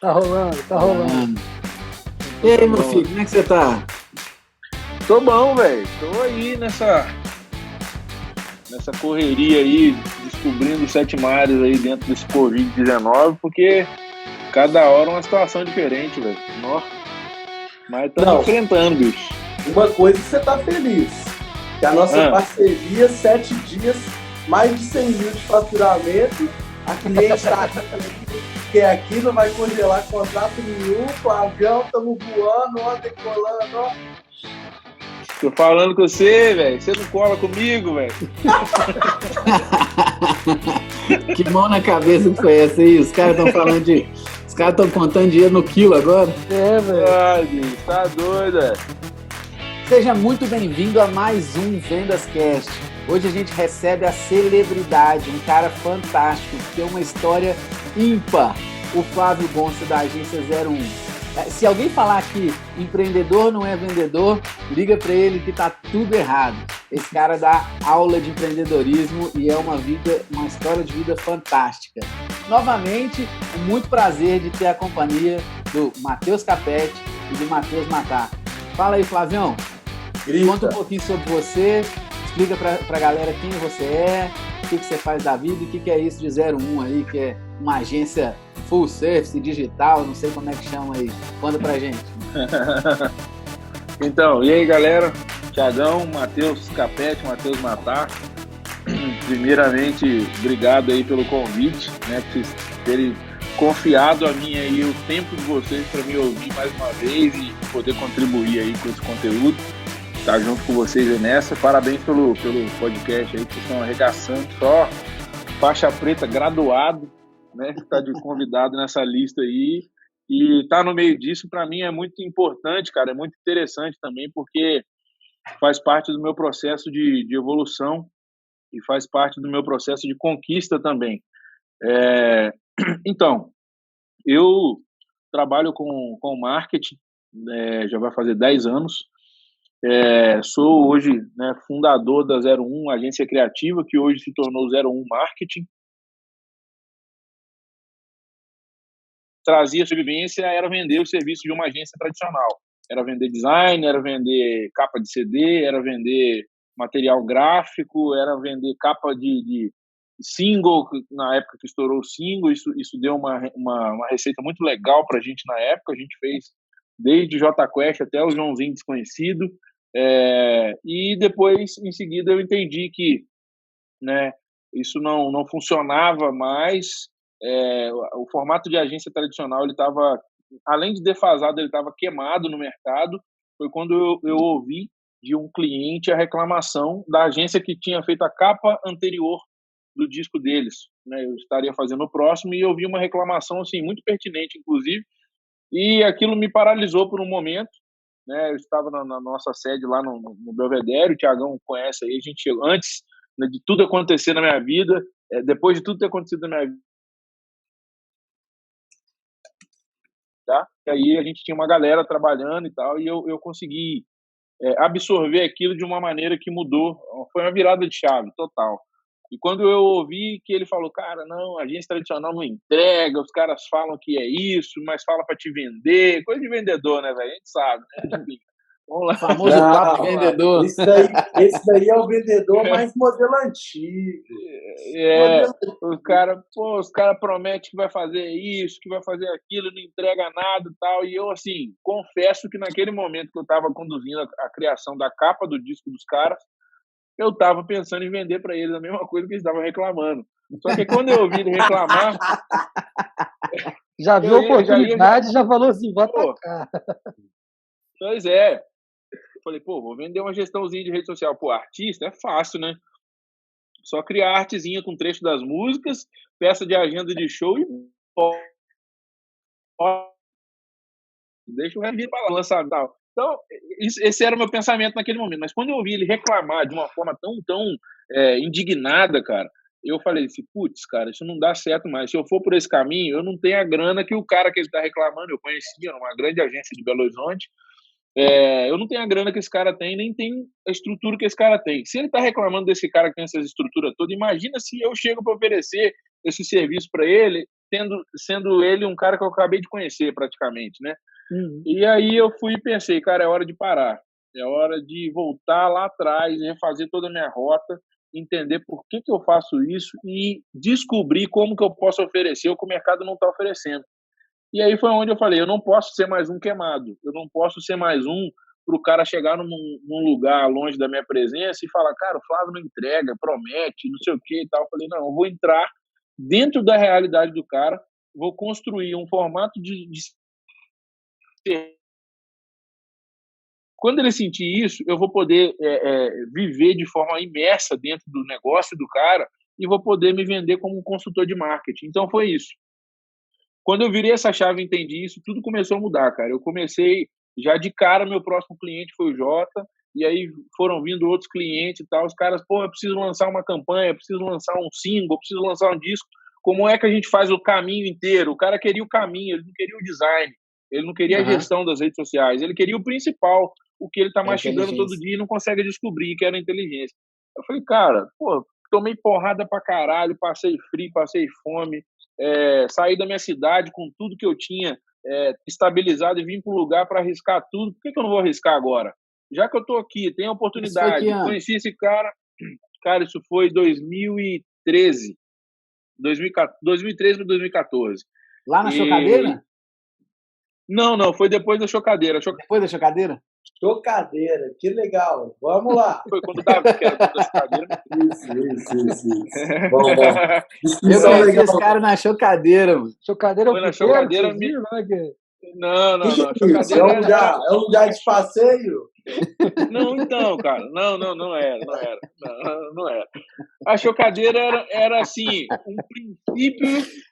Tá rolando, tá rolando. E aí, meu Bom, filho, como é que você tá? tô bom, velho. Tô aí nessa correria aí, descobrindo sete mares aí dentro desse Covid-19, porque cada hora uma situação diferente, velho. Mas estamos Não, enfrentando, bicho. uma coisa que você tá feliz, que a nossa parceria, 7 dias, mais de 100 mil de faturamento, a cliente está aqui, que é aqui, não vai congelar contrato nenhum, com o avião, estamos voando, ó, decolando, ó. Tô falando com você, velho. Você não cola comigo, velho. Que mão na cabeça que foi essa aí? Os caras estão falando de. Os caras estão contando dinheiro no quilo agora. É, velho. Ai, bicho, tá doido, velho. Seja muito bem-vindo a mais um Vendas Cast. Hoje a gente recebe a celebridade, um cara fantástico, que tem uma história ímpar, o Flávio Gonça, da Agência 01. Se alguém falar que empreendedor não é vendedor, liga para ele que tá tudo errado. Esse cara dá aula de empreendedorismo e é uma história de vida fantástica. Novamente, com muito prazer de ter a companhia do Matheus Capete e do Matheus Matar. Fala aí, Flavião. Grita. Conta um pouquinho sobre você, explica pra galera quem você é, o que você faz da vida e o que é isso de 01 aí, que é uma agência full service, digital, não sei como é que chama aí. Conta pra gente. Então, e aí, galera? Thiagão, Matheus Capete, Matheus Matar. Primeiramente, obrigado aí pelo convite, né? Por vocês terem confiado a mim aí o tempo de vocês para me ouvir mais uma vez e poder contribuir aí com esse conteúdo. Tá junto com vocês aí nessa. Parabéns pelo podcast aí, que vocês estão arregaçando. Só faixa preta graduado, né? Tá de convidado nessa lista aí. E tá no meio disso, para mim, é muito importante, cara. É muito interessante também, porque faz parte do meu processo de evolução e faz parte do meu processo de conquista também. Então, eu trabalho com marketing, já vai fazer 10 anos. Sou hoje, né, fundador da 01, agência criativa, que hoje se tornou 01 Marketing. Trazia sobrevivência, era vender o serviço de uma agência tradicional. Era vender design, era vender capa de CD, era vender material gráfico, era vender capa de single, na época que estourou o single. Isso deu uma receita muito legal para a gente na época. A gente fez desde Jota Quest até o Joãozinho Desconhecido. E depois, em seguida, eu entendi que, né, isso não funcionava mais. O formato de agência tradicional, ele estava, além de defasado, ele estava queimado no mercado. Foi quando eu ouvi de um cliente a reclamação da agência que tinha feito a capa anterior do disco deles, né? Eu estaria fazendo o próximo e eu vi uma reclamação assim muito pertinente, inclusive, e aquilo me paralisou por um momento, né? Eu estava na nossa sede lá no Belvedere, o Thiagão conhece aí, a gente chegou antes, né, de tudo acontecer na minha vida, depois de tudo ter acontecido na minha vida, tá? E aí a gente tinha uma galera trabalhando e tal, e eu consegui absorver aquilo de uma maneira que mudou, foi uma virada de chave total. E quando eu ouvi que ele falou, cara, não, a agência tradicional não entrega, os caras falam que é isso, mas fala para te vender, coisa de vendedor, né, velho? A gente sabe, né? Enfim, vamos lá. Famoso papo de vendedor. Esse daí é o vendedor mais modelo antigo. Os cara prometem que vai fazer isso, que vai fazer aquilo, não entrega nada e tal. E eu, assim, confesso que naquele momento que eu estava conduzindo a criação da capa do disco dos caras, eu estava pensando em vender para eles a mesma coisa que eles estavam reclamando. Só que quando eu ouvi ele reclamar... Já viu a oportunidade, já falou assim, bota cá. Pois é. Eu falei, vou vender uma gestãozinha de rede social. Artista é fácil, né? Só criar artezinha com trecho das músicas, peça de agenda de show e deixa o revir para lá, lançar e tal. Então, esse era o meu pensamento naquele momento. Mas quando eu ouvi ele reclamar de uma forma tão indignada, cara, eu falei assim, putz, cara, isso não dá certo mais. Se eu for por esse caminho, eu não tenho a grana que o cara que ele está reclamando, eu conhecia, era uma grande agência de Belo Horizonte, eu não tenho a grana que esse cara tem, nem tenho a estrutura que esse cara tem. Se ele está reclamando desse cara que tem essas estruturas todas, imagina se eu chego para oferecer esse serviço para ele, sendo ele um cara que eu acabei de conhecer praticamente, né? E aí eu fui e pensei, cara, é hora de parar. É hora de voltar lá atrás, refazer toda a minha rota, entender por que eu faço isso e descobrir como que eu posso oferecer o que o mercado não está oferecendo. E aí foi onde eu falei, eu não posso ser mais um queimado, eu não posso ser mais um para o cara chegar num lugar longe da minha presença e falar, cara, o Flávio não entrega, promete, não sei o que e tal. Eu falei, não, eu vou entrar dentro da realidade do cara, vou construir um formato de quando ele sentir isso, eu vou poder viver de forma imersa dentro do negócio do cara e vou poder me vender como um consultor de marketing. Então foi isso. Quando eu virei essa chave e entendi isso, tudo começou a mudar, cara. Eu comecei, já de cara, meu próximo cliente foi o Jota, e aí foram vindo outros clientes e tal. Os caras, pô, eu preciso lançar uma campanha, eu preciso lançar um single, eu preciso lançar um disco. Como é que a gente faz o caminho inteiro? O cara queria o caminho, ele não queria o design, ele não queria a gestão das redes sociais, ele queria o principal, o que ele tá mastigando todo dia e não consegue descobrir, que era a inteligência. Eu falei, cara, pô, tomei porrada pra caralho, passei frio, passei fome, saí da minha cidade com tudo que eu tinha estabilizado e vim para um lugar para arriscar tudo. Por que eu não vou arriscar agora? Já que eu tô aqui, tenho a oportunidade, conheci esse cara. Cara, isso foi 2013. 2013 para 2014. Lá na Chocadeira? Não, foi depois da Chocadeira. Depois da Chocadeira? Chocadeira, que legal. Vamos lá. Foi quando o Davi, que era da Chocadeira. Isso. Bom. Eu conheci os caras na Chocadeira, mano. Chocadeira foi na Chocadeira. Não. Chocadeira é um lugar de passeio? Não, então, cara. Não era. A Chocadeira era assim, um princípio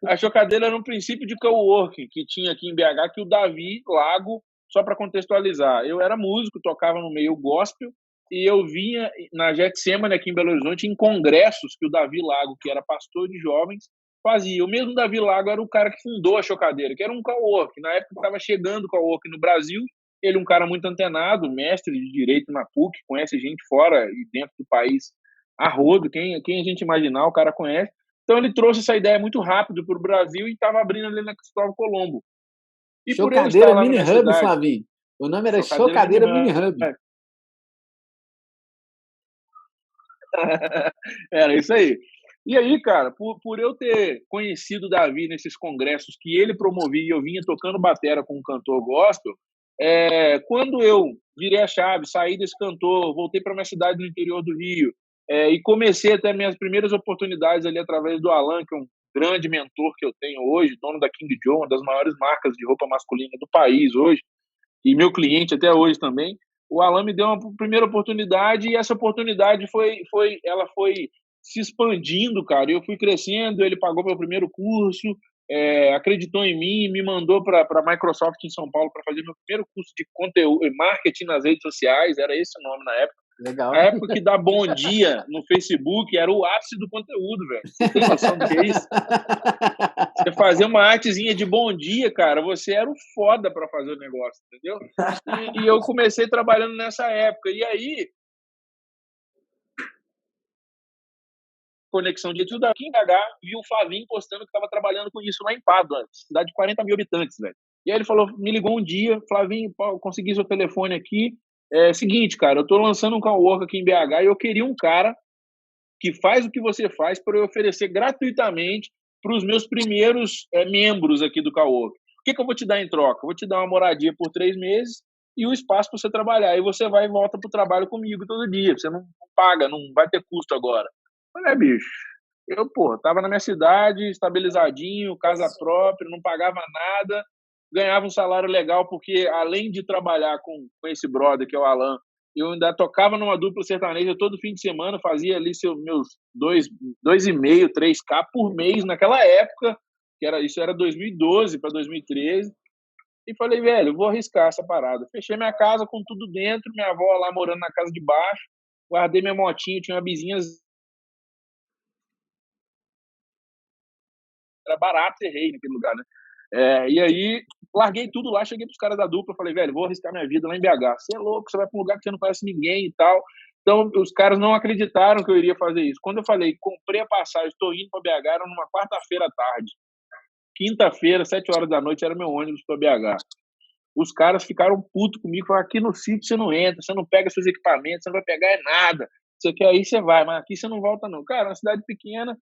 a Chocadeira era um princípio de coworking que tinha aqui em BH, que o Davi Lago, só para contextualizar, eu era músico, tocava no meio gospel, e eu vinha na Getsemane aqui em Belo Horizonte em congressos que o Davi Lago, que era pastor de jovens, fazia. O mesmo Davi Lago era o cara que fundou a Chocadeira, que era um coworking. Na época estava chegando o coworking no Brasil, ele um cara muito antenado, mestre de Direito na PUC, conhece gente fora e dentro do país a rodo, quem a gente imaginar, o cara conhece. Então ele trouxe essa ideia muito rápido para o Brasil e estava abrindo ali na Cristóvão Colombo. E Chocadeira Mini Hub, Flavinho. O nome era Chocadeira Mini Hub. Era isso aí. E aí, cara, por eu ter conhecido o Davi nesses congressos que ele promovia e eu vinha tocando batera com um cantor gospel, quando eu virei a chave, saí desse cantor, voltei para minha cidade no interior do Rio, e comecei até minhas primeiras oportunidades ali através do Alan, que é um grande mentor que eu tenho hoje, dono da King Joe, uma das maiores marcas de roupa masculina do país hoje, e meu cliente até hoje também. O Alan me deu uma primeira oportunidade e essa oportunidade foi se expandindo, cara. Eu fui crescendo, ele pagou meu primeiro curso, acreditou em mim, me mandou para a Microsoft em São Paulo para fazer meu primeiro curso de conteúdo, marketing nas redes sociais, era esse o nome na época. Legal. A época que dá bom dia no Facebook era o ápice do conteúdo, velho. Você tem noção do que é isso? Você fazer uma artezinha de bom dia, cara, você era o foda pra fazer o negócio, entendeu? E eu comecei trabalhando nessa época. E aí, conexão de tudo aqui em BH, vi o Flavinho postando que estava trabalhando com isso lá em Pádua, cidade de 40 mil habitantes, velho. E aí ele falou, me ligou um dia, Flavinho, consegui seu telefone aqui. Seguinte, cara, eu tô lançando um cowork aqui em BH e eu queria um cara que faz o que você faz para eu oferecer gratuitamente para os meus primeiros membros aqui do cowork. O que eu vou te dar em troca? Eu vou te dar uma moradia por 3 meses e o espaço para você trabalhar. E você vai e volta pro trabalho comigo todo dia. Você não paga, não vai ter custo agora. Olha, bicho, eu, tava na minha cidade, estabilizadinho, casa própria, não pagava nada, ganhava um salário legal, porque além de trabalhar com esse brother, que é o Alan, eu ainda tocava numa dupla sertaneja todo fim de semana, fazia ali meus 2,5, 3K por mês naquela época, isso era 2012 para 2013, e falei, velho, eu vou arriscar essa parada. Fechei minha casa com tudo dentro, minha avó lá morando na casa de baixo, guardei minha motinha, tinha uma vizinha, era barato ser rei naquele lugar, né? E aí, larguei tudo lá, cheguei pros caras da dupla, falei, velho, vou arriscar minha vida lá em BH. Você é louco, você vai pra um lugar que você não conhece ninguém e tal. Então, os caras não acreditaram que eu iria fazer isso. Quando eu falei, comprei a passagem, estou indo para BH, era numa quarta-feira à tarde. Quinta-feira, 7 horas da noite, era meu ônibus para BH. Os caras ficaram putos comigo, falaram, aqui no sítio você não entra, você não pega seus equipamentos, você não vai pegar nada. Você quer aí, você vai, mas aqui você não volta não. Cara, uma cidade pequena,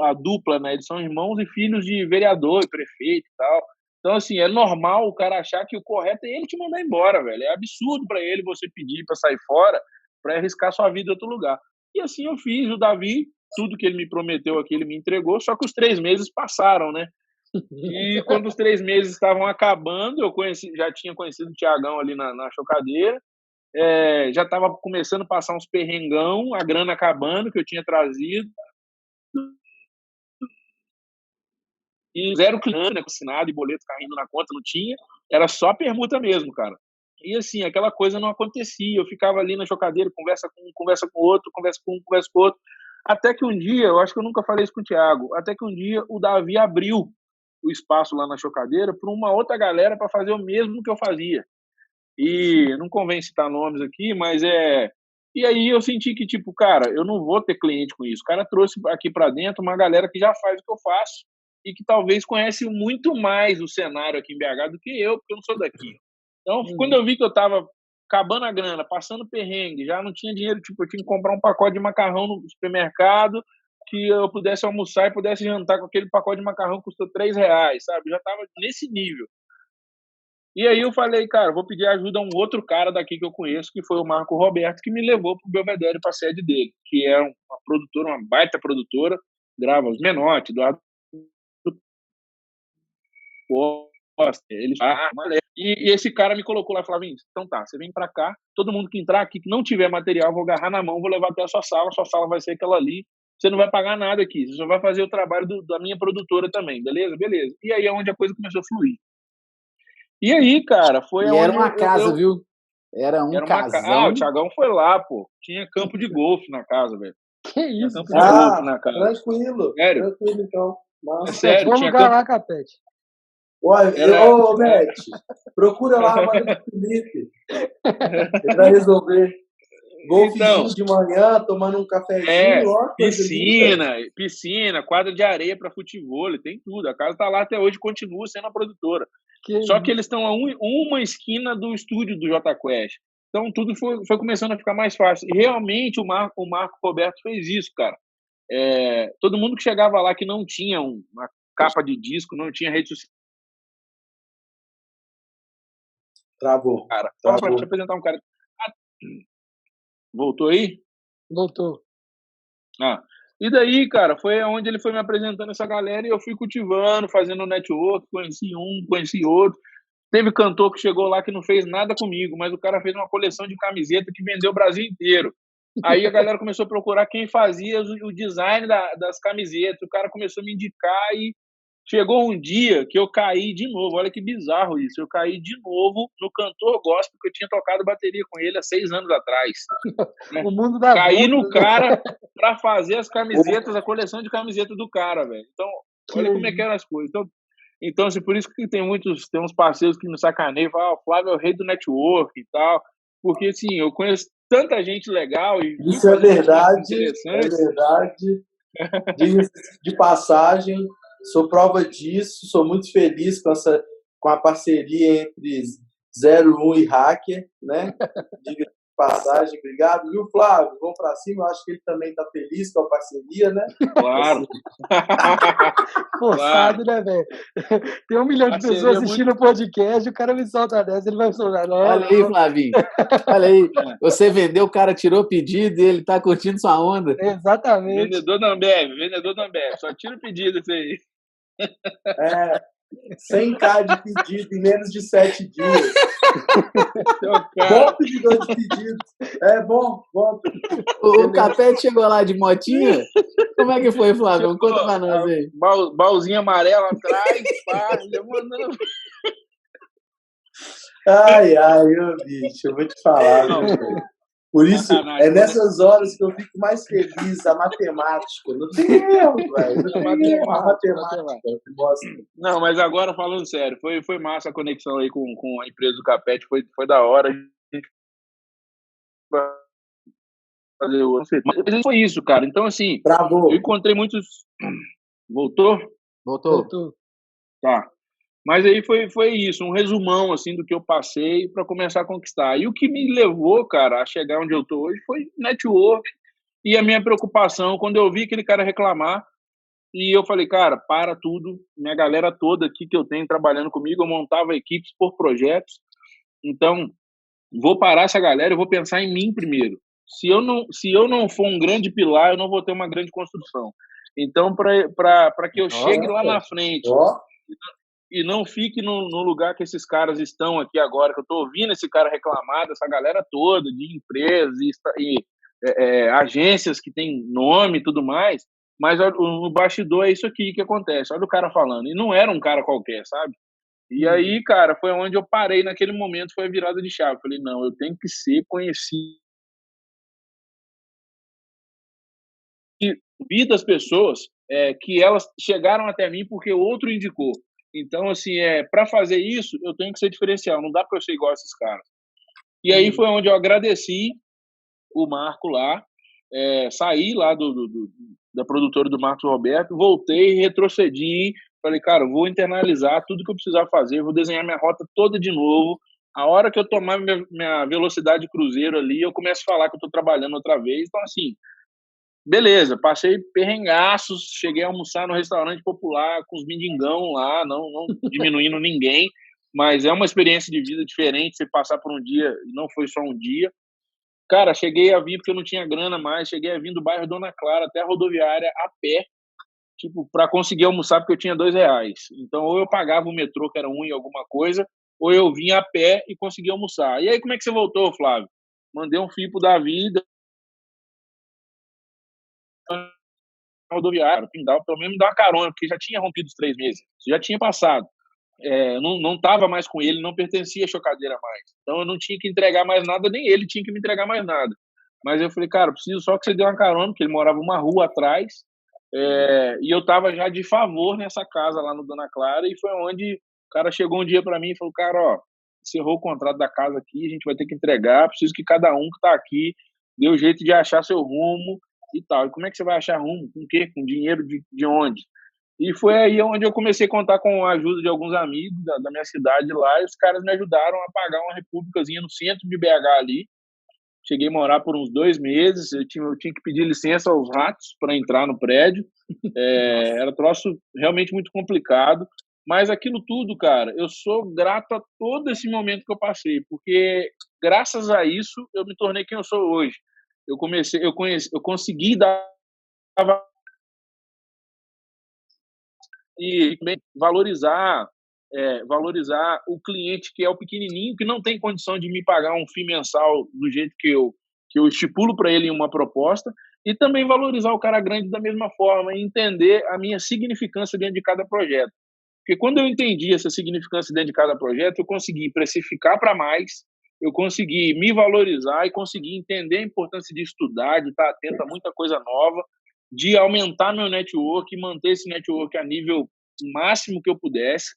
a dupla, né, eles são irmãos e filhos de vereador e prefeito e tal. Então, assim, é normal o cara achar que o correto é ele te mandar embora, velho. É absurdo para ele você pedir para sair fora, para arriscar sua vida em outro lugar. E assim eu fiz. O Davi, tudo que ele me prometeu aqui, ele me entregou, só que os 3 meses passaram, né? E quando os 3 meses estavam acabando, já tinha conhecido o Thiagão ali na chocadeira, já estava começando a passar uns perrengão, a grana acabando, que eu tinha trazido. E 0 cliente, né, assinado e boleto caindo na conta, não tinha. Era só permuta mesmo, cara. E assim, aquela coisa não acontecia. Eu ficava ali na chocadeira, conversa com outro, conversa com um, conversa com outro. Até que um dia, eu acho que eu nunca falei isso com o Thiago, até que um dia o Davi abriu o espaço lá na chocadeira para uma outra galera para fazer o mesmo que eu fazia. E não convém citar nomes aqui, mas E aí eu senti que, tipo, cara, eu não vou ter cliente com isso. O cara trouxe aqui para dentro uma galera que já faz o que eu faço e que talvez conhece muito mais o cenário aqui em BH do que eu, porque eu não sou daqui. Então, quando eu vi que eu tava acabando a grana, passando perrengue, já não tinha dinheiro, tipo, eu tinha que comprar um pacote de macarrão no supermercado, que eu pudesse almoçar e pudesse jantar com aquele pacote de macarrão que custou R$3, sabe? Já tava nesse nível. E aí eu falei, cara, vou pedir ajuda a um outro cara daqui que eu conheço, que foi o Marco Roberto, que me levou pro Belvedere, pra sede dele, que é uma produtora, uma baita produtora, grava os Menotti, Eduardo Costa, e esse cara me colocou lá e falou, Vinícius, então tá, você vem pra cá, todo mundo que entrar aqui, que não tiver material, vou agarrar na mão, vou levar até a sua sala vai ser aquela ali, você não vai pagar nada aqui, você só vai fazer o trabalho da minha produtora também, beleza? Beleza. E aí é onde a coisa começou a fluir. E aí, cara, foi onde... era uma casa, viu? Era um casão. O Thiagão foi lá, pô. Tinha campo de golfe na casa, velho. Que isso? Campo de golfe na casa. Tranquilo. Sério? Tranquilo, então. Nossa. Sério, vamos lugar lá, Capete. Olha, Beth, procura lá, manda pro Felipe. Ele vai resolver. Golfezinho de manhã, tomando um cafezinho. Piscina, quadra de areia para futebol, tem tudo. A casa tá lá até hoje, continua sendo a produtora. Só que eles estão a uma esquina do estúdio do Jota Quest. Então tudo foi começando a ficar mais fácil. E realmente o Marco Roberto fez isso, cara. Todo mundo que chegava lá que não tinha uma capa de disco, não tinha rede social. Travou. Cara, só para te apresentar um cara. Voltou aí? Voltou. E daí, cara, foi onde ele foi me apresentando essa galera e eu fui cultivando, fazendo network, conheci um, conheci outro. Teve cantor que chegou lá que não fez nada comigo, mas o cara fez uma coleção de camiseta que vendeu o Brasil inteiro. Aí a galera começou a procurar quem fazia o design das camisetas. O cara começou a me indicar e chegou um dia que eu caí de novo. Olha que bizarro isso. Eu caí de novo no cantor gospel que eu tinha tocado bateria com ele há 6 anos atrás. O mundo da Caí no cara pra fazer as camisetas, a coleção de camisetas do cara, velho. Então, olha como é que eram as coisas. Então assim, por isso que tem uns parceiros que me sacaneiam, falam, o Flávio é o rei do network e tal. Porque, assim, eu conheço tanta gente legal. Isso é verdade, de passagem. Sou prova disso, sou muito feliz com a parceria entre 01 e Hacker, né? Diga de passagem, obrigado, viu, Flávio? Vamos para cima, eu acho que ele também está feliz com a parceria, né? Claro. Forçado, né, velho? Tem 1 milhão de pessoas assistindo o podcast, o cara me solta dessa, ele vai soltar. Olha aí, Flavinho. Olha aí, você vendeu, o cara tirou o pedido e ele tá curtindo sua onda. Exatamente. Vendedor da Ambev, só tira o pedido isso aí. 100k de pedido em menos de 7 dias. Bom pedidor de pedido. Bom. O Capete chegou lá de motinha? Como é que foi, Flávio? Conta pra nós aí. Baúzinho amarelo atrás, pá, mandando. Ai, bicho, eu vou te falar. Por isso, é nessas horas que eu fico mais feliz, a matemática. Não tem erro, velho. Não tem erro, a matemática. Não, mas agora, falando sério, foi massa a conexão aí com a empresa do Capete, foi da hora. A gente fazer o... Mas foi isso, cara. Então, assim, Travou. eu encontrei muitos... Voltou? Voltou. Tá. Mas aí foi isso, um resumão, assim, do que eu passei para começar a conquistar. E o que me levou, cara, a chegar onde eu tô hoje foi network e a minha preocupação quando eu vi aquele cara reclamar. E eu falei, cara, para tudo, minha galera toda aqui que eu tenho trabalhando comigo, eu montava equipes por projetos. Então, vou parar essa galera, eu vou pensar em mim primeiro. Se eu não for um grande pilar, eu não vou ter uma grande construção. Então, para que eu chegue lá na frente e não fique no lugar que esses caras estão aqui agora, que eu estou ouvindo esse cara reclamar dessa galera toda, de empresas e agências que tem nome e tudo mais, mas no bastidor é isso aqui que acontece. Olha o cara falando. E não era um cara qualquer, sabe? E aí, cara, foi onde eu parei naquele momento, foi a virada de chave. Falei, não, eu tenho que ser conhecido. E vi das pessoas que elas chegaram até mim porque outro indicou. Então, assim, para fazer isso, eu tenho que ser diferencial. Não dá para eu ser igual a esses caras. E aí foi onde eu agradeci o Marco lá, saí lá da produtora do Marcos Roberto, voltei, retrocedi, falei, cara, eu vou internalizar tudo que eu precisar fazer, vou desenhar minha rota toda de novo. A hora que eu tomar minha velocidade de cruzeiro ali, eu começo a falar que eu estou trabalhando outra vez. Então, assim, beleza, passei perrengaços, cheguei a almoçar no restaurante popular com os mendigão lá, não diminuindo ninguém, mas é uma experiência de vida diferente você passar por um dia, e não foi só um dia. Cara, cheguei a vir porque eu não tinha grana mais, cheguei a vir do bairro Dona Clara até a rodoviária a pé, tipo, para conseguir almoçar porque eu tinha R$2. Então, ou eu pagava o metrô, que era e alguma coisa, ou eu vinha a pé e conseguia almoçar. E aí, como é que você voltou, Flávio? Mandei um fipo da vida, rodoviária, Pindal, pelo menos me dá uma carona, porque já tinha rompido os 3 meses, já tinha passado. Não estava mais com ele, não pertencia à chocadeira mais. Então eu não tinha que entregar mais nada, nem ele tinha que me entregar mais nada. Mas eu falei, cara, preciso só que você dê uma carona, porque ele morava uma rua atrás, e eu estava já de favor nessa casa lá no Dona Clara, e foi onde o cara chegou um dia para mim e falou, cara, ó, encerrou o contrato da casa aqui, a gente vai ter que entregar, preciso que cada um que está aqui dê o jeito de achar seu rumo e tal. E como é que você vai achar rumo? Com o quê? Com dinheiro de onde? E foi aí onde eu comecei a contar com a ajuda de alguns amigos da minha cidade lá, e os caras me ajudaram a pagar uma repúblicazinha no centro de BH ali. Cheguei a morar por uns 2 meses, eu tinha que pedir licença aos ratos para entrar no prédio. Era um troço realmente muito complicado, mas aquilo tudo, cara, eu sou grato a todo esse momento que eu passei, porque graças a isso eu me tornei quem eu sou hoje. Eu consegui dar e valorizar o cliente que é o pequenininho, que não tem condição de me pagar um FII mensal do jeito que eu estipulo para ele em uma proposta, e também valorizar o cara grande da mesma forma e entender a minha significância dentro de cada projeto. Porque quando eu entendi essa significância dentro de cada projeto, eu consegui precificar para mais, eu consegui me valorizar e consegui entender a importância de estudar, de estar atento a muita coisa nova, de aumentar meu network e manter esse network a nível máximo que eu pudesse,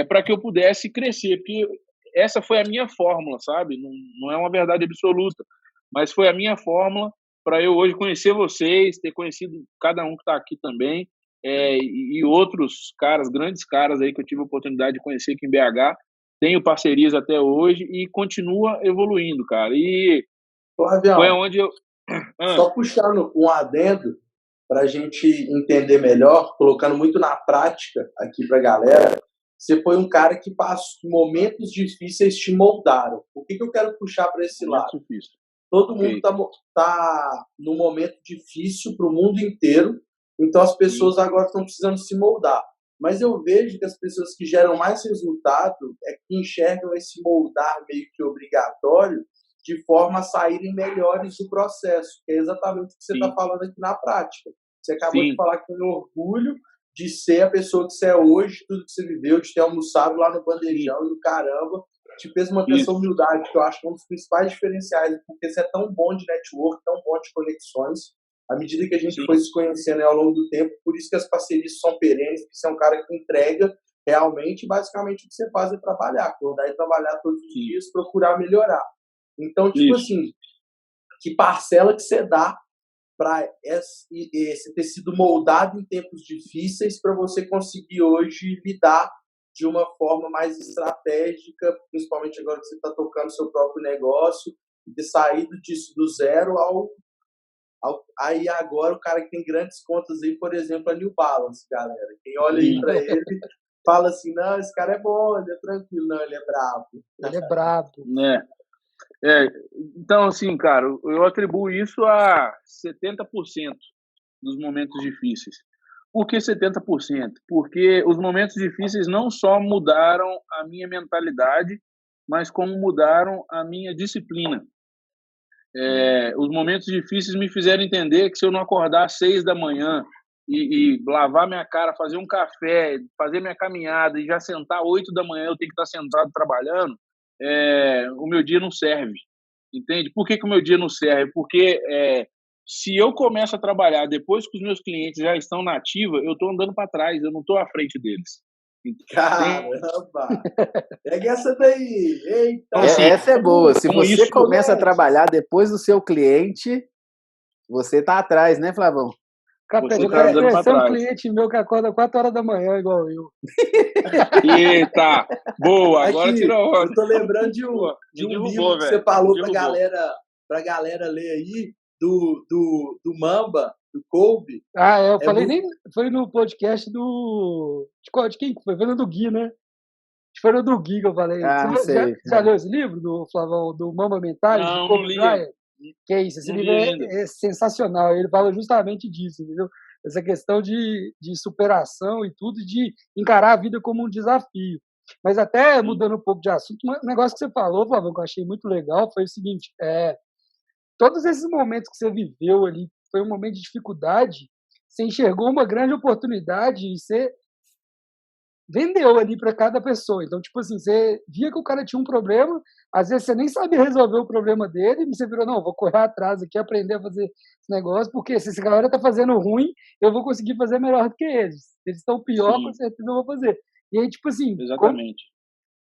para que eu pudesse crescer, porque essa foi a minha fórmula, sabe? Não é uma verdade absoluta, mas foi a minha fórmula para eu hoje conhecer vocês, ter conhecido cada um que está aqui também, e outros caras, grandes caras aí que eu tive a oportunidade de conhecer aqui em BH, tenho parcerias até hoje e continua evoluindo, cara. E Flavião, foi onde eu... Só puxando um adendo para a gente entender melhor, colocando muito na prática aqui para a galera, você foi um cara que passou momentos difíceis te moldaram. O que eu quero puxar para esse lado? Difícil. Todo mundo tá num momento difícil para o mundo inteiro, então as pessoas agora estão precisando se moldar. Mas eu vejo que as pessoas que geram mais resultado que enxergam esse moldar meio que obrigatório de forma a saírem melhores do processo, que é exatamente o que você está falando aqui na prática. Você acabou de falar que tem orgulho de ser a pessoa que você é hoje, tudo que você viveu, de ter almoçado lá no bandejão e o caramba, te fez manter essa humildade, que eu acho que é um dos principais diferenciais, porque você é tão bom de network, tão bom de conexões, à medida que a gente foi se conhecendo ao longo do tempo, por isso que as parcerias são perenes, porque você é um cara que entrega realmente, basicamente, o que você faz é trabalhar, acordar e trabalhar todos os dias, procurar melhorar. Então, tipo assim, que parcela que você dá para esse ter sido moldado em tempos difíceis para você conseguir hoje lidar de uma forma mais estratégica, principalmente agora que você está tocando seu próprio negócio, e ter saído disso do zero aí agora o cara que tem grandes contas aí, por exemplo, a New Balance, galera. Quem olha aí para ele fala assim, não, esse cara é bom, ele é tranquilo. Não, ele é brabo. Ele é brabo. Então, assim, cara, eu atribuo isso a 70% dos momentos difíceis. Por que 70%? Porque os momentos difíceis não só mudaram a minha mentalidade, mas como mudaram a minha disciplina. Os momentos difíceis me fizeram entender que se eu não acordar às 6 da manhã e lavar minha cara, fazer um café, fazer minha caminhada e já sentar às 8 da manhã, eu tenho que estar sentado trabalhando, o meu dia não serve. Entende? Por que o meu dia não serve? Porque se eu começo a trabalhar depois que os meus clientes já estão na ativa, eu estou andando para trás, eu não estou à frente deles. Caramba! Pega essa daí! Eita! Essa é boa. Se você começa a trabalhar depois do seu cliente, você tá atrás, né, Flavão? Esse é um cliente meu que acorda 4 horas da manhã, igual eu. Eita! Boa! Agora tirou. Eu tô lembrando de um livro que você falou pra galera ler aí, do Mamba, do Kolbe. Eu falei nem... Foi no podcast de quem foi? Foi no do Gui, né? Foi no do Gui que eu falei. Você já leu esse livro, do Flavão, do Mamba Mentality? Não, não li. Que é isso, esse livro é sensacional. Ele fala justamente disso, entendeu? Essa questão de superação e tudo, de encarar a vida como um desafio. Mas até mudando um pouco de assunto, um negócio que você falou, Flavão, que eu achei muito legal, foi o seguinte, todos esses momentos que você viveu ali, foi um momento de dificuldade, você enxergou uma grande oportunidade e você vendeu ali para cada pessoa. Então, tipo assim, você via que o cara tinha um problema, às vezes você nem sabia resolver o problema dele, e você virou, não, vou correr atrás aqui, aprender a fazer esse negócio, porque se essa galera tá fazendo ruim, eu vou conseguir fazer melhor do que eles. Eles estão pior, com certeza eu vou fazer. E aí, tipo assim, exatamente.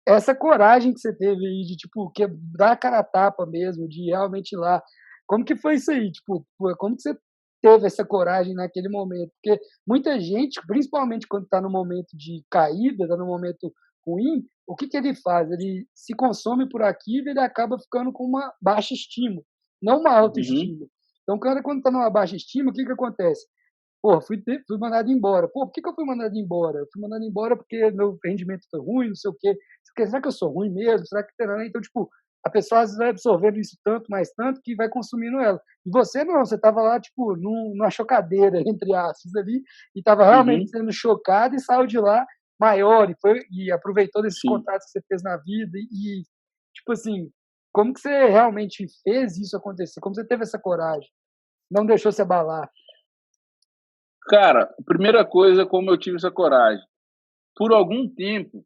Essa coragem que você teve aí de, tipo, dar a cara a tapa mesmo, de realmente ir lá, como que foi isso aí? Tipo, como que você teve essa coragem naquele momento? Porque muita gente, principalmente quando está no momento de caída, está no momento ruim, o que ele faz? Ele se consome por aquilo e ele acaba ficando com uma baixa estima, não uma autoestima. Então, o cara, quando está numa baixa estima, o que acontece? Pô, fui mandado embora. Pô, por que eu fui mandado embora? Eu fui mandado embora porque meu rendimento foi ruim, não sei o quê. Será que eu sou ruim mesmo? Será que... Então, tipo, a pessoa às vezes vai absorvendo isso tanto, mais tanto, que vai consumindo ela. E você não, você estava lá, tipo, numa chocadeira, entre aspas, ali, e estava realmente sendo chocado e saiu de lá maior, e aproveitou desses contatos que você fez na vida, e, tipo assim, como que você realmente fez isso acontecer? Como você teve essa coragem? Não deixou se abalar? Cara, a primeira coisa, como eu tive essa coragem. Por algum tempo,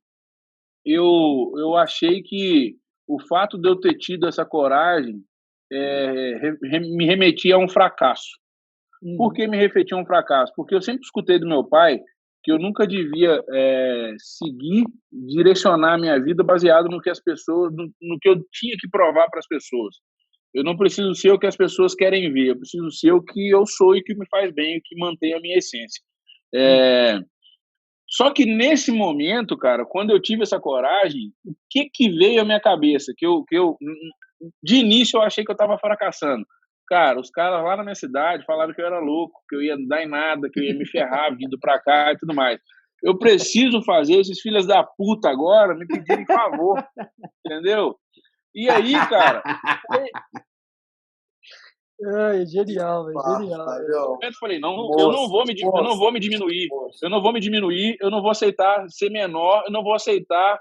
eu achei que o fato de eu ter tido essa coragem me remetia a um fracasso. Por que me remetia a um fracasso? Porque eu sempre escutei do meu pai que eu nunca devia seguir, direcionar a minha vida baseado no que as pessoas, no que eu tinha que provar para as pessoas. Eu não preciso ser o que as pessoas querem ver, eu preciso ser o que eu sou e que me faz bem, o que mantém a minha essência. Só que nesse momento, cara, quando eu tive essa coragem, o que veio à minha cabeça? Que eu de início eu achei que eu estava fracassando. Cara, os caras lá na minha cidade falaram que eu era louco, que eu ia dar em nada, que eu ia me ferrar vindo pra cá e tudo mais. Eu preciso fazer esses filhos da puta agora me pedirem favor, entendeu? E aí, cara... genial, velho, genial. Eu falei, não, eu não vou me diminuir, eu não vou aceitar ser menor, eu não vou aceitar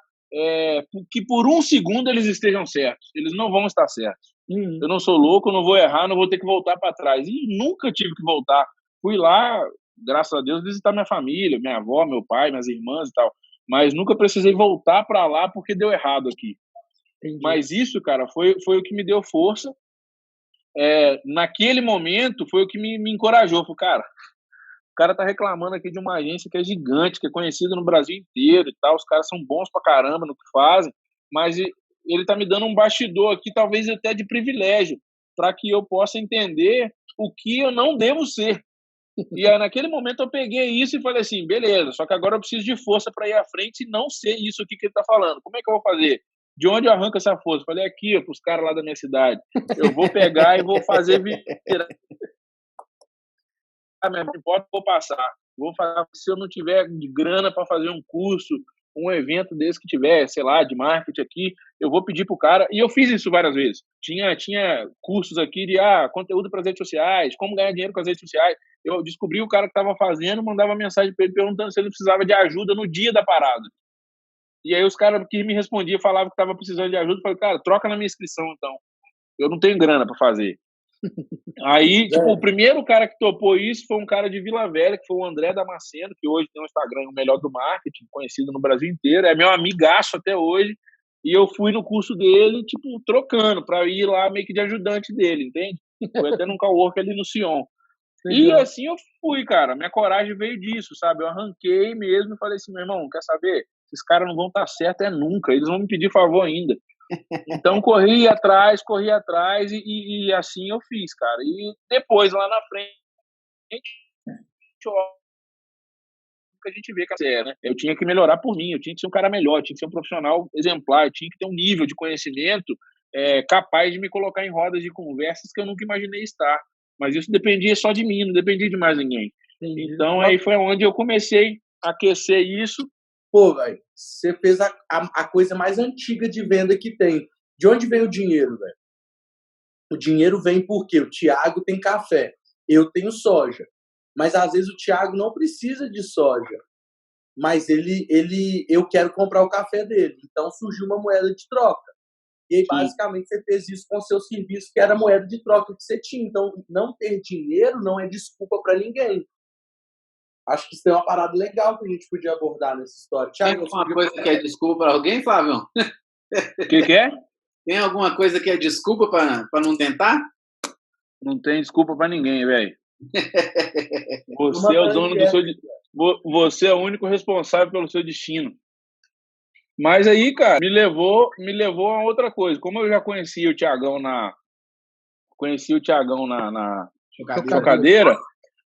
que por um segundo eles estejam certos. Eles não vão estar certos. Eu não sou louco, eu não vou errar, não vou ter que voltar para trás. E nunca tive que voltar. Fui lá, graças a Deus, visitar minha família, minha avó, meu pai, minhas irmãs e tal. Mas nunca precisei voltar para lá porque deu errado aqui. Entendi. Mas isso, cara, foi o que me deu força. Naquele momento, foi o que me encorajou. Falei, cara, o cara tá reclamando aqui de uma agência que é gigante, que é conhecida no Brasil inteiro e tal. Os caras são bons pra caramba no que fazem, mas ele tá me dando um bastidor aqui, talvez até de privilégio. para que eu possa entender o que eu não devo ser. E aí, naquele momento, eu peguei isso e falei assim, beleza, só que agora eu preciso de força para ir à frente e não ser isso aqui que ele está falando. Como é que eu vou fazer? De onde eu arranco essa força? Falei, aqui, para os caras lá da minha cidade. Eu vou pegar e vou fazer virar. Não importa, vou passar. Vou fazer, se eu não tiver de grana para fazer um curso, um evento desse que tiver, sei lá, de marketing aqui, eu vou pedir pro cara, e eu fiz isso várias vezes. Tinha cursos aqui de conteúdo para as redes sociais, como ganhar dinheiro com as redes sociais. Eu descobri o cara que estava fazendo, mandava mensagem para ele perguntando se ele precisava de ajuda no dia da parada. E aí os caras que me respondiam falavam que estava precisando de ajuda, eu falei, cara, troca na minha inscrição então. Eu não tenho grana para fazer. Aí, tipo, o primeiro cara que topou isso foi um cara de Vila Velha, que foi o André Damasceno, que hoje tem um Instagram, o melhor do marketing, conhecido no Brasil inteiro, é meu amigaço até hoje, e eu fui no curso dele, tipo, trocando, pra ir lá meio que de ajudante dele, entende? Foi até num cowork ali no Sion. E assim eu fui, cara, minha coragem veio disso, sabe? Eu arranquei mesmo e falei assim, meu irmão, quer saber? Esses caras não vão estar certos nunca, eles vão me pedir favor ainda. Então corri atrás e assim eu fiz, cara. E depois lá na frente a gente vê que né? Eu tinha que melhorar por mim, eu tinha que ser um cara melhor, eu tinha que ser um profissional exemplar, eu tinha que ter um nível de conhecimento capaz de me colocar em rodas de conversas que eu nunca imaginei estar. Mas isso dependia só de mim, não dependia de mais ninguém. Entendi. Então aí foi onde eu comecei a aquecer isso. Pô, velho, você fez a coisa mais antiga de venda que tem. De onde veio o dinheiro, velho? O dinheiro vem porque o Thiago tem café, eu tenho soja. Mas às vezes o Thiago não precisa de soja. Mas eu quero comprar o café dele. Então surgiu uma moeda de troca. E aí, basicamente, você fez isso com o seu serviço, que era a moeda de troca que você tinha. Então, não ter dinheiro não é desculpa para ninguém. Acho que isso é uma parada legal que a gente podia abordar nessa história. Thiago, tem alguma coisa que é desculpa para alguém, Flávio? O que é? Tem alguma coisa que é desculpa para não tentar? Não tem desculpa para ninguém, velho. Você é o dono do seu... Você é o único responsável pelo seu destino. Mas aí, cara, me levou a outra coisa. Como eu já conhecia o Thiagão na chocadeira,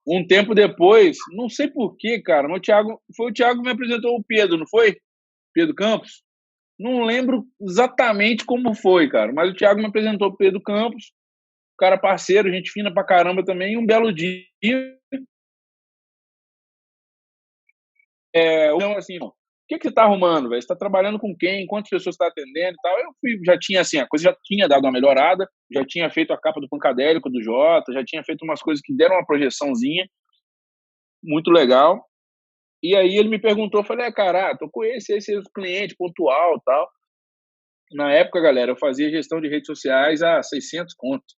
um tempo depois, não sei porquê, cara, mas foi o Thiago que me apresentou o Pedro, não foi? Pedro Campos? Não lembro exatamente como foi, cara, mas o Thiago me apresentou o Pedro Campos, cara parceiro, gente fina pra caramba também, e um belo dia, então assim, o que você tá arrumando, velho? Você tá trabalhando com quem? Quantas pessoas você tá atendendo e tal? Eu já tinha, assim, a coisa já tinha dado uma melhorada, já tinha feito a capa do Pancadélico, do Jota, já tinha feito umas coisas que deram uma projeçãozinha muito legal. E aí ele me perguntou, eu falei, cara, tô com esse cliente pontual e tal. Na época, galera, eu fazia gestão de redes sociais a 600 contos.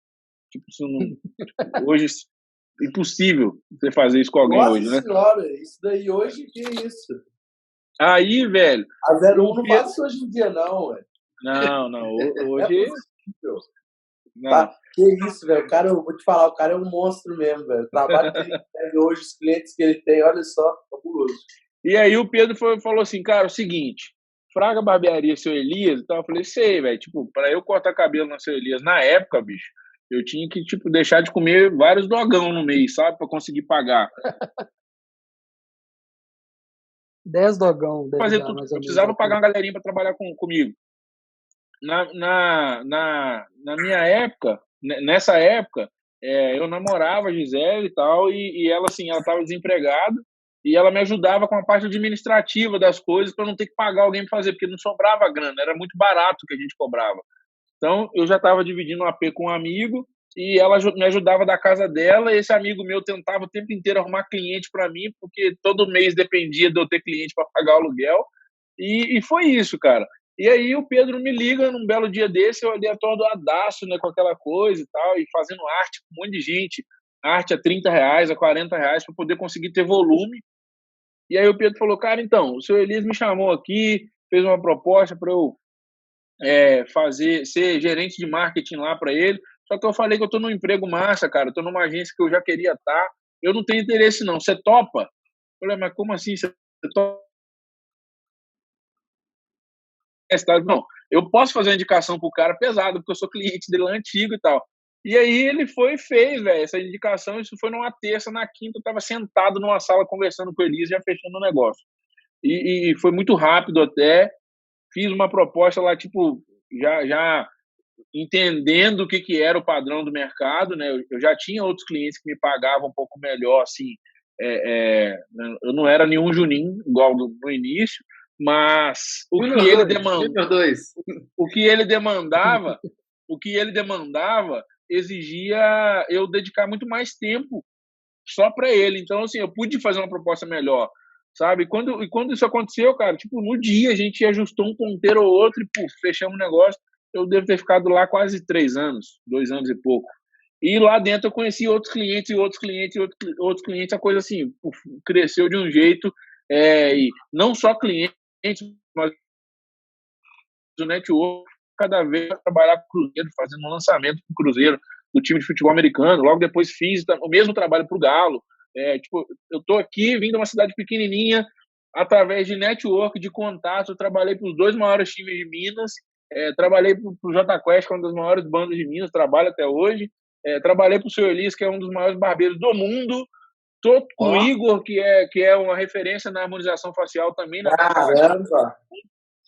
Tipo, isso não... hoje, impossível você fazer isso com alguém. Nossa hoje, né? Senhora, isso daí hoje, que isso? Aí, velho... A 01 não faz isso hoje em dia, não, velho. Não, hoje... Não. Tá? Que isso, velho. O cara, eu vou te falar, o cara é um monstro mesmo, velho. O trabalho que ele tem hoje, os clientes que ele tem, olha só, fabuloso. E aí o Pedro falou assim, cara, é o seguinte, Fraga Barbearia, seu Elias, então eu falei, sei, velho, tipo, pra eu cortar cabelo na seu Elias, na época, bicho, eu tinha que, tipo, deixar de comer vários dogão no mês, sabe, pra conseguir pagar. 10 dogão. Fazer tudo, eu precisava pagar uma galerinha pra trabalhar comigo. Na minha época, nessa época, eu namorava a Gisele e tal, e ela, assim, ela tava desempregada, e ela me ajudava com a parte administrativa das coisas para não ter que pagar alguém para fazer, porque não sobrava grana, era muito barato o que a gente cobrava. Então, eu já estava dividindo um AP com um amigo, e ela me ajudava da casa dela, e esse amigo meu tentava o tempo inteiro arrumar cliente para mim, porque todo mês dependia de eu ter cliente para pagar o aluguel, e foi isso, cara. E aí o Pedro me liga num belo dia desse, eu ali atordoadaço, né, com aquela coisa e tal, e fazendo arte com um monte de gente, arte a R$30, a R$40, para poder conseguir ter volume. E aí o Pedro falou, cara, então, o seu Elias me chamou aqui, fez uma proposta para eu ser gerente de marketing lá para ele, só que eu falei que eu tô num emprego massa, cara, eu tô numa agência que eu já queria estar, eu não tenho interesse não, você topa? Eu falei, mas como assim, você topa? Não, eu posso fazer uma indicação pro cara pesado, porque eu sou cliente dele lá antigo e tal. E aí ele foi e fez, velho, essa indicação. Isso foi numa terça, na quinta eu estava sentado numa sala conversando com o Elias, já fechando o negócio. E foi muito rápido até. Fiz uma proposta lá, tipo, já entendendo o que era o padrão do mercado, né? Eu já tinha outros clientes que me pagavam um pouco melhor, assim. Eu não era nenhum Juninho, igual no início, mas o que ele demandava exigia eu dedicar muito mais tempo só para ele. Então, assim, eu pude fazer uma proposta melhor, sabe? E quando isso aconteceu, cara, tipo, no dia a gente ajustou um ponteiro ou outro e, puf, fechamos o negócio. Eu devo ter ficado lá quase 3 anos, 2 anos e pouco. E lá dentro eu conheci outros clientes, a coisa assim, puf, cresceu de um jeito, e não só clientes, mas o network, cada vez trabalhar com o Cruzeiro, fazendo um lançamento com o Cruzeiro, do time de futebol americano. Logo depois fiz o mesmo trabalho para o Galo. Tipo, eu tô aqui, vim de uma cidade pequenininha, através de network, de contato, eu trabalhei para os 2 maiores times de Minas, trabalhei para o Jota Quest, que é uma das maiores bandas de Minas, trabalho até hoje. Trabalhei para o seu Elias, que é um dos maiores barbeiros do mundo. Tô com o Igor, que é uma referência na harmonização facial também. Caramba!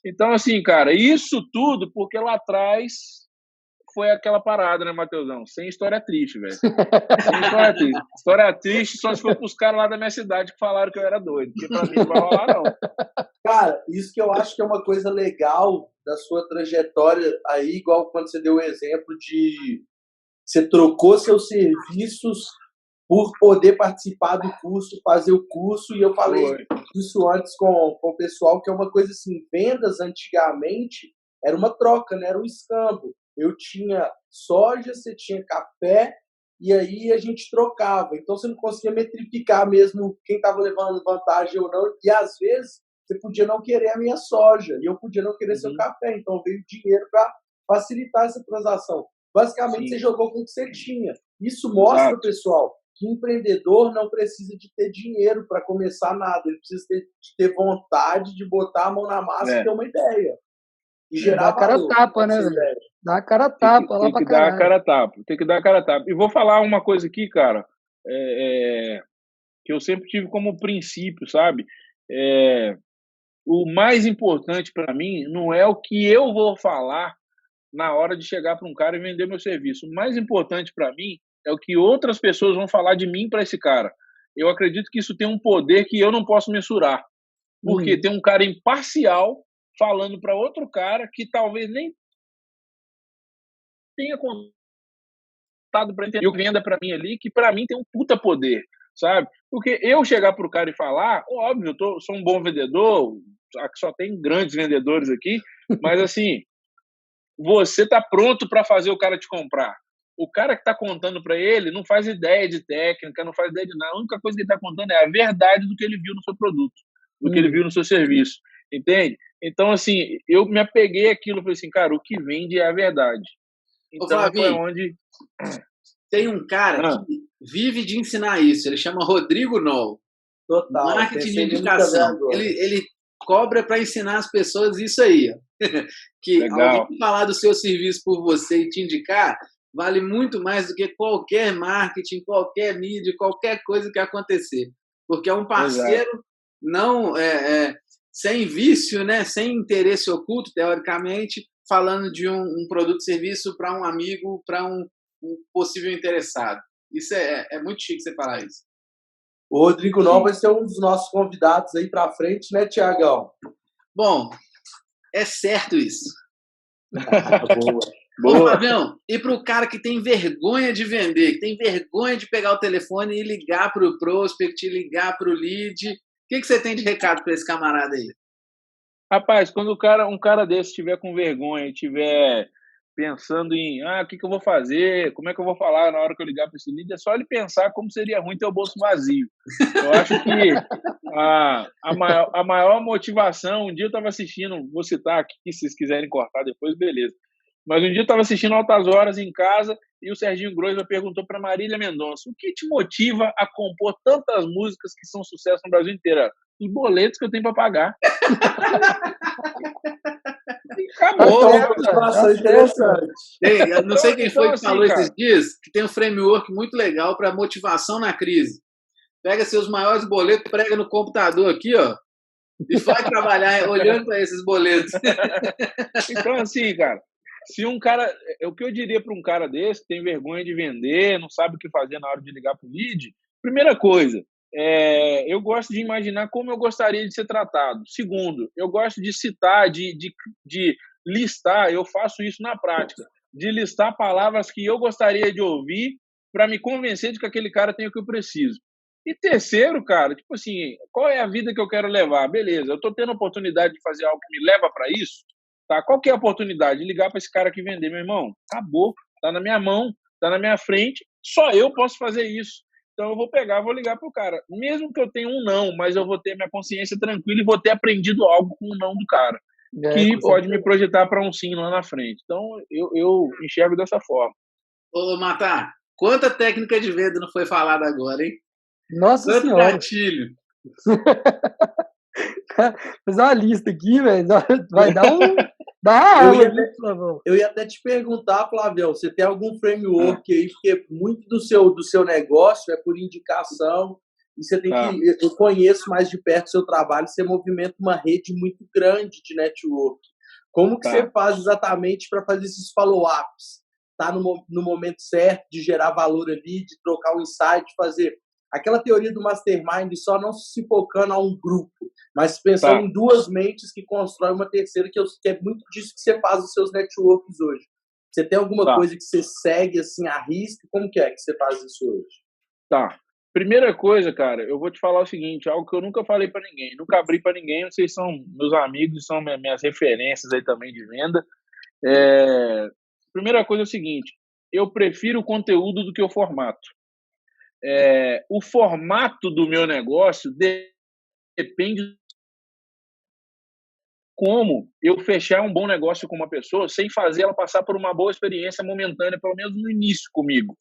Então, assim, cara, isso tudo porque lá atrás foi aquela parada, né, Matheusão? Sem história triste, velho. Sem história triste. História triste só se for pros caras lá da minha cidade que falaram que eu era doido. Porque pra mim não vai rolar, não. Cara, isso que eu acho que é uma coisa legal da sua trajetória aí, igual quando você deu o exemplo de você trocou seus serviços por poder participar do curso, fazer o curso, e eu falei isso antes com o pessoal, que é uma coisa assim, vendas antigamente era uma troca, né? Era um escambo. Eu tinha soja, você tinha café, e aí a gente trocava. Então você não conseguia metrificar mesmo quem estava levando vantagem ou não, e às vezes você podia não querer a minha soja, e eu podia não querer seu café, então veio dinheiro para facilitar essa transação. Basicamente, você jogou com o que você tinha. Isso mostra, pessoal, que empreendedor não precisa de ter dinheiro para começar nada. Ele precisa de ter vontade de botar a mão na massa e ter uma ideia. E gerar valor. Dá a cara tapa, né, velho? Dá a cara tapa lá pra caralho. Tem que dar a cara tapa. E vou falar uma coisa aqui, cara, que eu sempre tive como princípio, sabe? O mais importante para mim não é o que eu vou falar na hora de chegar para um cara e vender meu serviço. O mais importante para mim é o que outras pessoas vão falar de mim para esse cara. Eu acredito que isso tem um poder que eu não posso mensurar. Porque tem um cara imparcial falando para outro cara que talvez nem tenha contado para entender. E o que venda para mim ali, que para mim tem um puta poder, sabe? Porque eu chegar pro cara e falar, óbvio, eu sou um bom vendedor, só tem grandes vendedores aqui, mas assim, você tá pronto para fazer o cara te comprar. O cara que tá contando para ele não faz ideia de técnica, não faz ideia de nada. A única coisa que ele tá contando é a verdade do que ele viu no seu produto, do que ele viu no seu serviço, entende? Então, assim, eu me apeguei àquilo, falei assim, cara, o que vende é a verdade. Então, Flavinho, foi onde... Tem um cara que vive de ensinar isso, ele chama Rodrigo Noll. Total. Marketing de indicação. Ele cobra para ensinar as pessoas isso aí. Que legal. Alguém falar do seu serviço por você e te indicar vale muito mais do que qualquer marketing, qualquer mídia, qualquer coisa que acontecer. Porque é um parceiro não sem vício, né? Sem interesse oculto, teoricamente, falando de um produto, serviço para um amigo, para um possível interessado. Isso é muito chique você falar isso. O Rodrigo Noll vai ser um dos nossos convidados aí para frente, né, Tiagão? Bom, é certo isso. Boa. Ô, Flavião, e para o cara que tem vergonha de vender, que tem vergonha de pegar o telefone e ligar para o prospect, ligar para o lead, o que você tem de recado para esse camarada aí? Rapaz, quando um cara desse estiver com vergonha e estiver pensando em o que eu vou fazer, como é que eu vou falar na hora que eu ligar para esse lead, é só ele pensar como seria ruim ter o bolso vazio. Eu acho que a maior motivação, um dia eu estava assistindo, vou citar aqui, se vocês quiserem cortar depois, beleza. Mas um dia eu estava assistindo Altas Horas em casa e o Serginho Groisman perguntou para Marília Mendonça: o que te motiva a compor tantas músicas que são sucesso no Brasil inteiro? Os boletos que eu tenho para pagar. acabou. Interessante. Eu não sei quem foi que falou cara, esses dias que tem um framework muito legal para motivação na crise. Pega seus maiores boletos, prega no computador aqui, ó, e vai trabalhar olhando para esses boletos. Então, assim, cara, se um cara. O que eu diria para um cara desse, que tem vergonha de vender, não sabe o que fazer na hora de ligar para o lead, primeira coisa, eu gosto de imaginar como eu gostaria de ser tratado. Segundo, eu gosto de citar, de listar, eu faço isso na prática, de listar palavras que eu gostaria de ouvir para me convencer de que aquele cara tem o que eu preciso. E terceiro, cara, tipo assim, qual é a vida que eu quero levar? Beleza, eu estou tendo a oportunidade de fazer algo que me leva para isso, tá? Qual que é a oportunidade? De ligar para esse cara que vender, meu irmão, acabou, tá na minha mão, tá na minha frente, só eu posso fazer isso. Então eu vou pegar, vou ligar pro cara. Mesmo que eu tenha um não, mas eu vou ter minha consciência tranquila e vou ter aprendido algo com o não do cara, que pode me projetar para um sim lá na frente. Então eu enxergo dessa forma. Ô, Matar, quanta técnica de venda não foi falada agora, hein? Nossa Quanto senhora. gatilho. Fazer uma lista aqui, velho. Vai dar um. Dá aula, eu ia até te perguntar, Flavião, você tem algum framework aí, porque muito do seu negócio é por indicação, e você tem que. Eu conheço mais de perto o seu trabalho, você movimenta uma rede muito grande de network. Como que você faz exatamente para fazer esses follow-ups? Tá no momento certo de gerar valor ali, de trocar um insight, fazer aquela teoria do mastermind, só não se focando a um grupo, mas pensando em duas mentes que constroem uma terceira, que é muito disso que você faz nos seus networks hoje. Você tem alguma coisa que você segue assim à risca? Como que você faz isso hoje? Tá. Primeira coisa, cara, eu vou te falar o seguinte, algo que eu nunca falei para ninguém, nunca abri para ninguém, vocês são meus amigos, são minhas referências aí também de venda. Primeira coisa é o seguinte, eu prefiro o conteúdo do que o formato. O formato do meu negócio depende de como eu fechar um bom negócio com uma pessoa sem fazer ela passar por uma boa experiência momentânea, pelo menos no início comigo.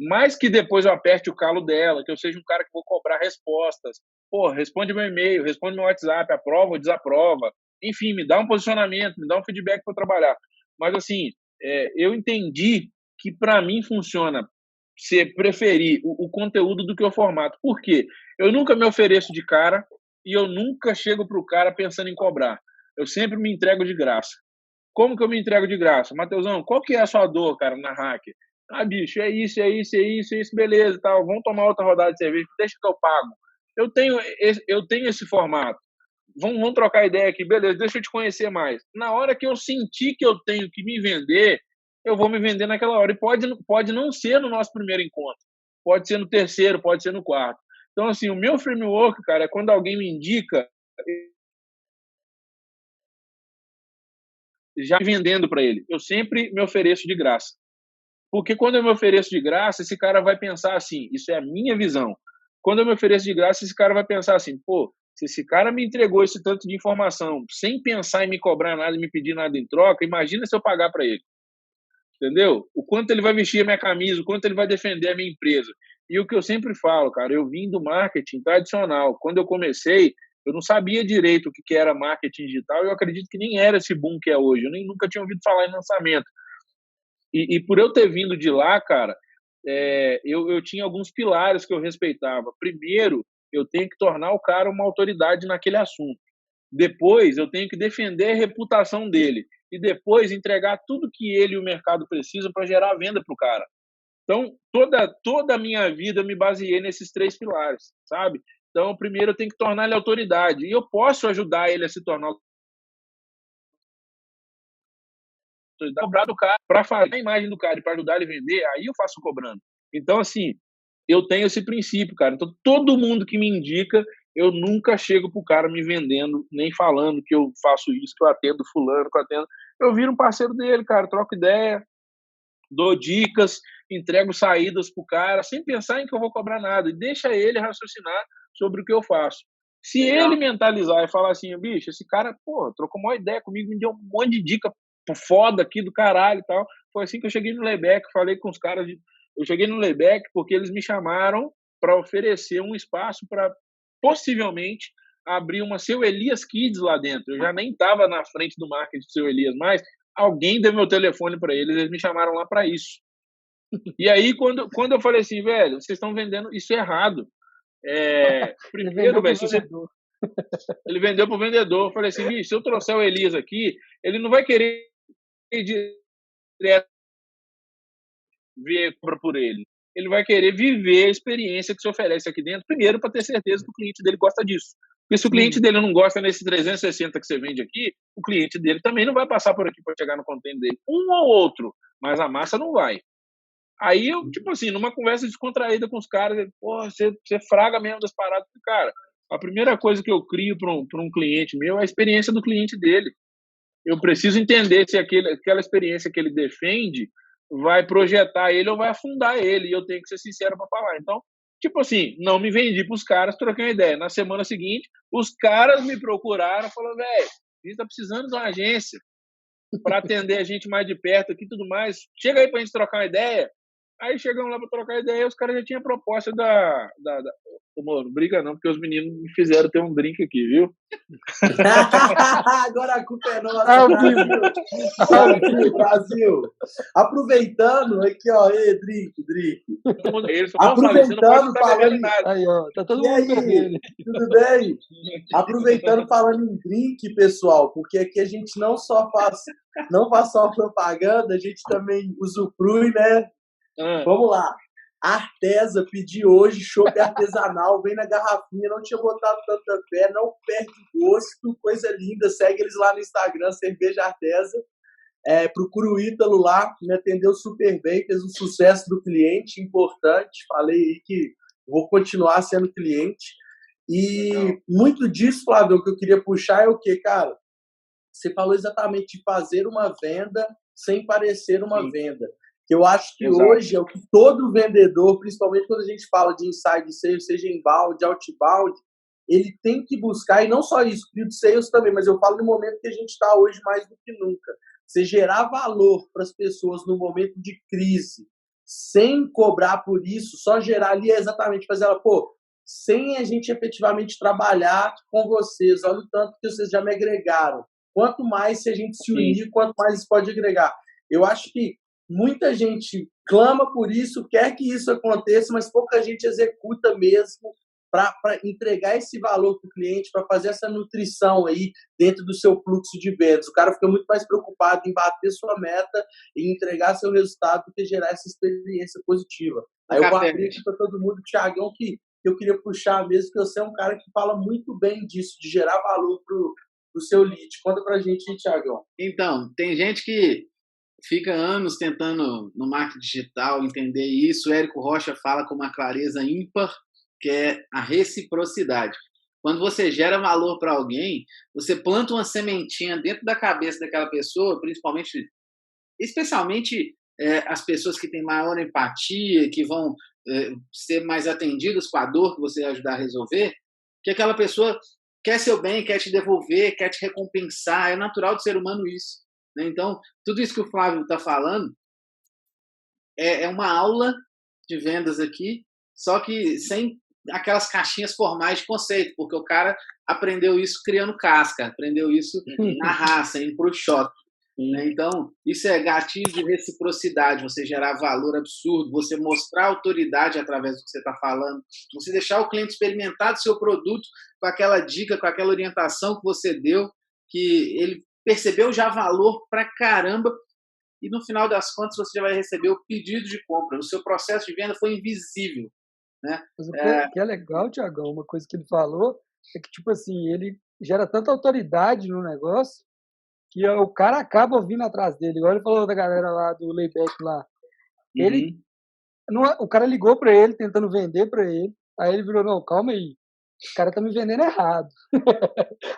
Mais que depois eu aperte o calo dela, que eu seja um cara que vou cobrar respostas. Pô, responde meu e-mail, responde meu WhatsApp, aprova ou desaprova. Enfim, me dá um posicionamento, me dá um feedback para trabalhar. Mas, assim, eu entendi que, para mim, funciona você preferir o conteúdo do que o formato. Por quê? Eu nunca me ofereço de cara e eu nunca chego para o cara pensando em cobrar. Eu sempre me entrego de graça. Como que eu me entrego de graça? Mateusão, qual que é a sua dor, cara, na Hacker? Bicho, é isso, beleza, tal. Vamos tomar outra rodada de cerveja, deixa que eu pago. Eu tenho esse formato. Vamos trocar ideia aqui, beleza, deixa eu te conhecer mais. Na hora que eu sentir que eu tenho que me vender, eu vou me vender naquela hora. E pode não ser no nosso primeiro encontro. Pode ser no terceiro, pode ser no quarto. Então, assim, o meu framework, cara, é quando alguém me indica, já vendendo para ele. Eu sempre me ofereço de graça. Porque quando eu me ofereço de graça, esse cara vai pensar assim, isso é a minha visão. Quando eu me ofereço de graça, esse cara vai pensar assim, pô, se esse cara me entregou esse tanto de informação sem pensar em me cobrar nada e me pedir nada em troca, imagina se eu pagar para ele. Entendeu? O quanto ele vai vestir a minha camisa, o quanto ele vai defender a minha empresa. E o que eu sempre falo, cara, eu vim do marketing tradicional. Quando eu comecei, eu não sabia direito o que era marketing digital e eu acredito que nem era esse boom que é hoje. Eu nem nunca tinha ouvido falar em lançamento. E por eu ter vindo de lá, cara, eu tinha alguns pilares que eu respeitava. Primeiro, eu tenho que tornar o cara uma autoridade naquele assunto. Depois, eu tenho que defender a reputação dele. E depois, entregar tudo que ele e o mercado precisam para gerar venda para o cara. Então, toda a minha vida eu me baseei nesses 3 pilares, sabe? Então, primeiro, eu tenho que tornar ele autoridade. E eu posso ajudar ele a se tornar cobrar do cara para fazer a imagem do cara e para ajudar ele a vender, aí eu faço cobrando. Então, assim, eu tenho esse princípio, cara. Então, todo mundo que me indica, eu nunca chego pro cara me vendendo, nem falando que eu faço isso, que eu atendo fulano, que eu atendo. Eu viro um parceiro dele, cara, troco ideia, dou dicas, entrego saídas pro cara, sem pensar em que eu vou cobrar nada. E deixa ele raciocinar sobre o que eu faço. Se ele mentalizar e falar assim, bicho, esse cara, pô, trocou uma ideia comigo, me deu um monte de dica foda aqui do caralho e tal. Foi assim que eu cheguei no Layback, falei com os caras. Eu cheguei no Layback porque eles me chamaram para oferecer um espaço para, possivelmente, abrir uma Seu Elias Kids lá dentro. Eu já nem estava na frente do marketing do Seu Elias mais. Alguém deu meu telefone para eles me chamaram lá para isso. E aí, quando eu falei assim, velho, vocês estão vendendo isso errado. Primeiro, velho, ele vendeu para o vendedor. Eu falei assim, bicho, se eu trouxer o Elias aqui, ele não vai querer direto ver compra por ele. Ele vai querer viver a experiência que se oferece aqui dentro, primeiro para ter certeza que o cliente dele gosta disso. Porque se o cliente dele não gosta nesse 360 que você vende aqui, o cliente dele também não vai passar por aqui para chegar no container dele. Um ou outro, mas a massa não vai. Aí eu, tipo assim, numa conversa descontraída com os caras, você fraga mesmo das paradas. Cara, a primeira coisa que eu crio para um cliente meu é a experiência do cliente dele. Eu preciso entender se aquela experiência que ele defende vai projetar ele ou vai afundar ele, e eu tenho que ser sincero para falar. Então, tipo assim, não me vendi para os caras, troquei uma ideia. Na semana seguinte, os caras me procuraram, falaram, velho, a gente tá precisando de uma agência para atender a gente mais de perto aqui e tudo mais. Chega aí para a gente trocar uma ideia. Aí chegamos lá para trocar ideia e os caras já tinham a proposta da... Mano, briga não, porque os meninos me fizeram ter um drink aqui, viu? Agora a culpa é nossa, Brasil. Aproveitando, aqui, ó, drink. Aproveitando, falando... Aí, ó, tá todo mundo bebendo. Tudo bem? Aproveitando, falando em drink, pessoal, porque aqui a gente não faz só propaganda, a gente também usufrui, né? Vamos lá. Artesa pedi hoje, chopp artesanal, vem na garrafinha, não tinha botado tanta fé, não perde gosto, coisa linda. Segue eles lá no Instagram, Cerveja Artesa. Procura o Ítalo lá, me atendeu super bem, fez um sucesso do cliente, importante. Falei aí que vou continuar sendo cliente. E muito disso, Flávio, que eu queria puxar é o quê, cara? Você falou exatamente de fazer uma venda sem parecer uma venda. Que eu acho que hoje é o que todo vendedor, principalmente quando a gente fala de inside sales, seja inbound, outbound, ele tem que buscar, e não só isso, field sales também, mas eu falo no momento que a gente está hoje mais do que nunca. Você gerar valor para as pessoas no momento de crise, sem cobrar por isso, só gerar ali é exatamente fazer ela, sem a gente efetivamente trabalhar com vocês, olha o tanto que vocês já me agregaram. Quanto mais se a gente se unir, quanto mais isso pode agregar. Eu acho que muita gente clama por isso, quer que isso aconteça, mas pouca gente executa mesmo para entregar esse valor para o cliente, para fazer essa nutrição aí dentro do seu fluxo de vendas. O cara fica muito mais preocupado em bater sua meta e entregar seu resultado do que gerar essa experiência positiva. Aí eu vou abrir aqui para todo mundo, Thiagão, que eu queria puxar mesmo, que você é um cara que fala muito bem disso, de gerar valor para o seu lead. Conta para a gente, Thiagão. Então, tem gente que fica anos tentando no marketing digital entender isso. O Érico Rocha fala com uma clareza ímpar, que é a reciprocidade. Quando você gera valor para alguém, você planta uma sementinha dentro da cabeça daquela pessoa, especialmente as pessoas que têm maior empatia, que vão ser mais atendidas com a dor que você vai ajudar a resolver, que aquela pessoa quer seu bem, quer te devolver, quer te recompensar. É natural do ser humano isso. Então, tudo isso que o Flávio está falando é uma aula de vendas aqui, só que sem aquelas caixinhas formais de conceito, porque o cara aprendeu isso criando casca, aprendeu isso na raça, indo para o choque. Então, isso é gatilho de reciprocidade, você gerar valor absurdo, você mostrar autoridade através do que você está falando, você deixar o cliente experimentar do seu produto com aquela dica, com aquela orientação que você deu, que ele percebeu já valor pra caramba, e no final das contas você já vai receber o pedido de compra. O seu processo de venda foi invisível, né? Mas o que é legal, Thiagão, uma coisa que ele falou, é que, tipo assim, ele gera tanta autoridade no negócio que o cara acaba vindo atrás dele. Igual ele falou da galera lá do Layback lá. O cara ligou pra ele, tentando vender pra ele, aí ele virou, não, calma aí, o cara tá me vendendo errado.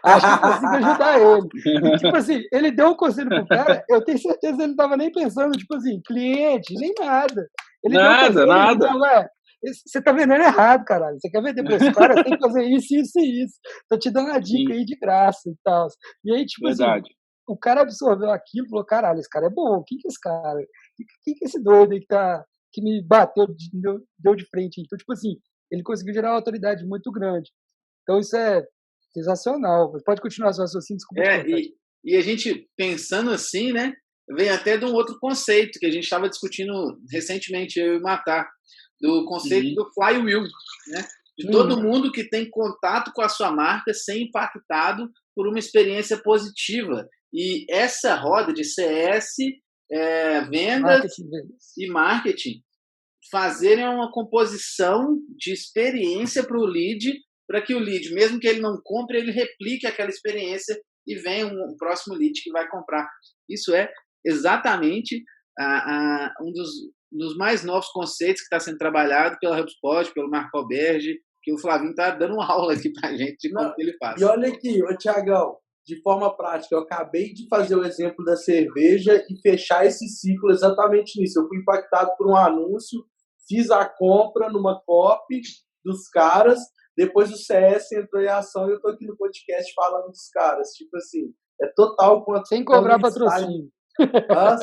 Acho que eu consigo ajudar ele. E, tipo assim, ele deu um conselho pro cara, eu tenho certeza que ele não tava nem pensando, tipo assim, cliente, nem nada. Ele nada. Você tá vendendo errado, caralho. Você quer vender pra esse cara, tem que fazer isso, isso e isso. Tô te dando uma dica aí de graça e tal. E aí, tipo assim, o cara absorveu aquilo e falou, caralho, esse cara é bom. Quem que é esse cara? Quem que é esse doido aí que me bateu, deu de frente? Então, tipo assim, ele conseguiu gerar uma autoridade muito grande. Então, isso é Sensacional. Pode continuar seu raciocínio, desculpa. E a gente pensando assim, né? Vem até de um outro conceito que a gente estava discutindo recentemente, eu e o Matar, do conceito do flywheel, né? De todo mundo que tem contato com a sua marca ser impactado por uma experiência positiva. E essa roda de CS, vendas e marketing fazerem uma composição de experiência para o lead, para que o lead, mesmo que ele não compre, ele replique aquela experiência e venha um próximo lead que vai comprar. Isso é exatamente um dos mais novos conceitos que está sendo trabalhado pela HubSpot, pelo Marco Alberge, que o Flavinho está dando uma aula aqui para a gente de como ele faz. E olha aqui, Thiagão, de forma prática, eu acabei de fazer o exemplo da cerveja e fechar esse ciclo exatamente nisso. Eu fui impactado por um anúncio, fiz a compra numa copy dos caras, depois o CS entrou em ação e eu estou aqui no podcast falando dos caras. Tipo assim, é total quanto... Sem cobrar patrocínio.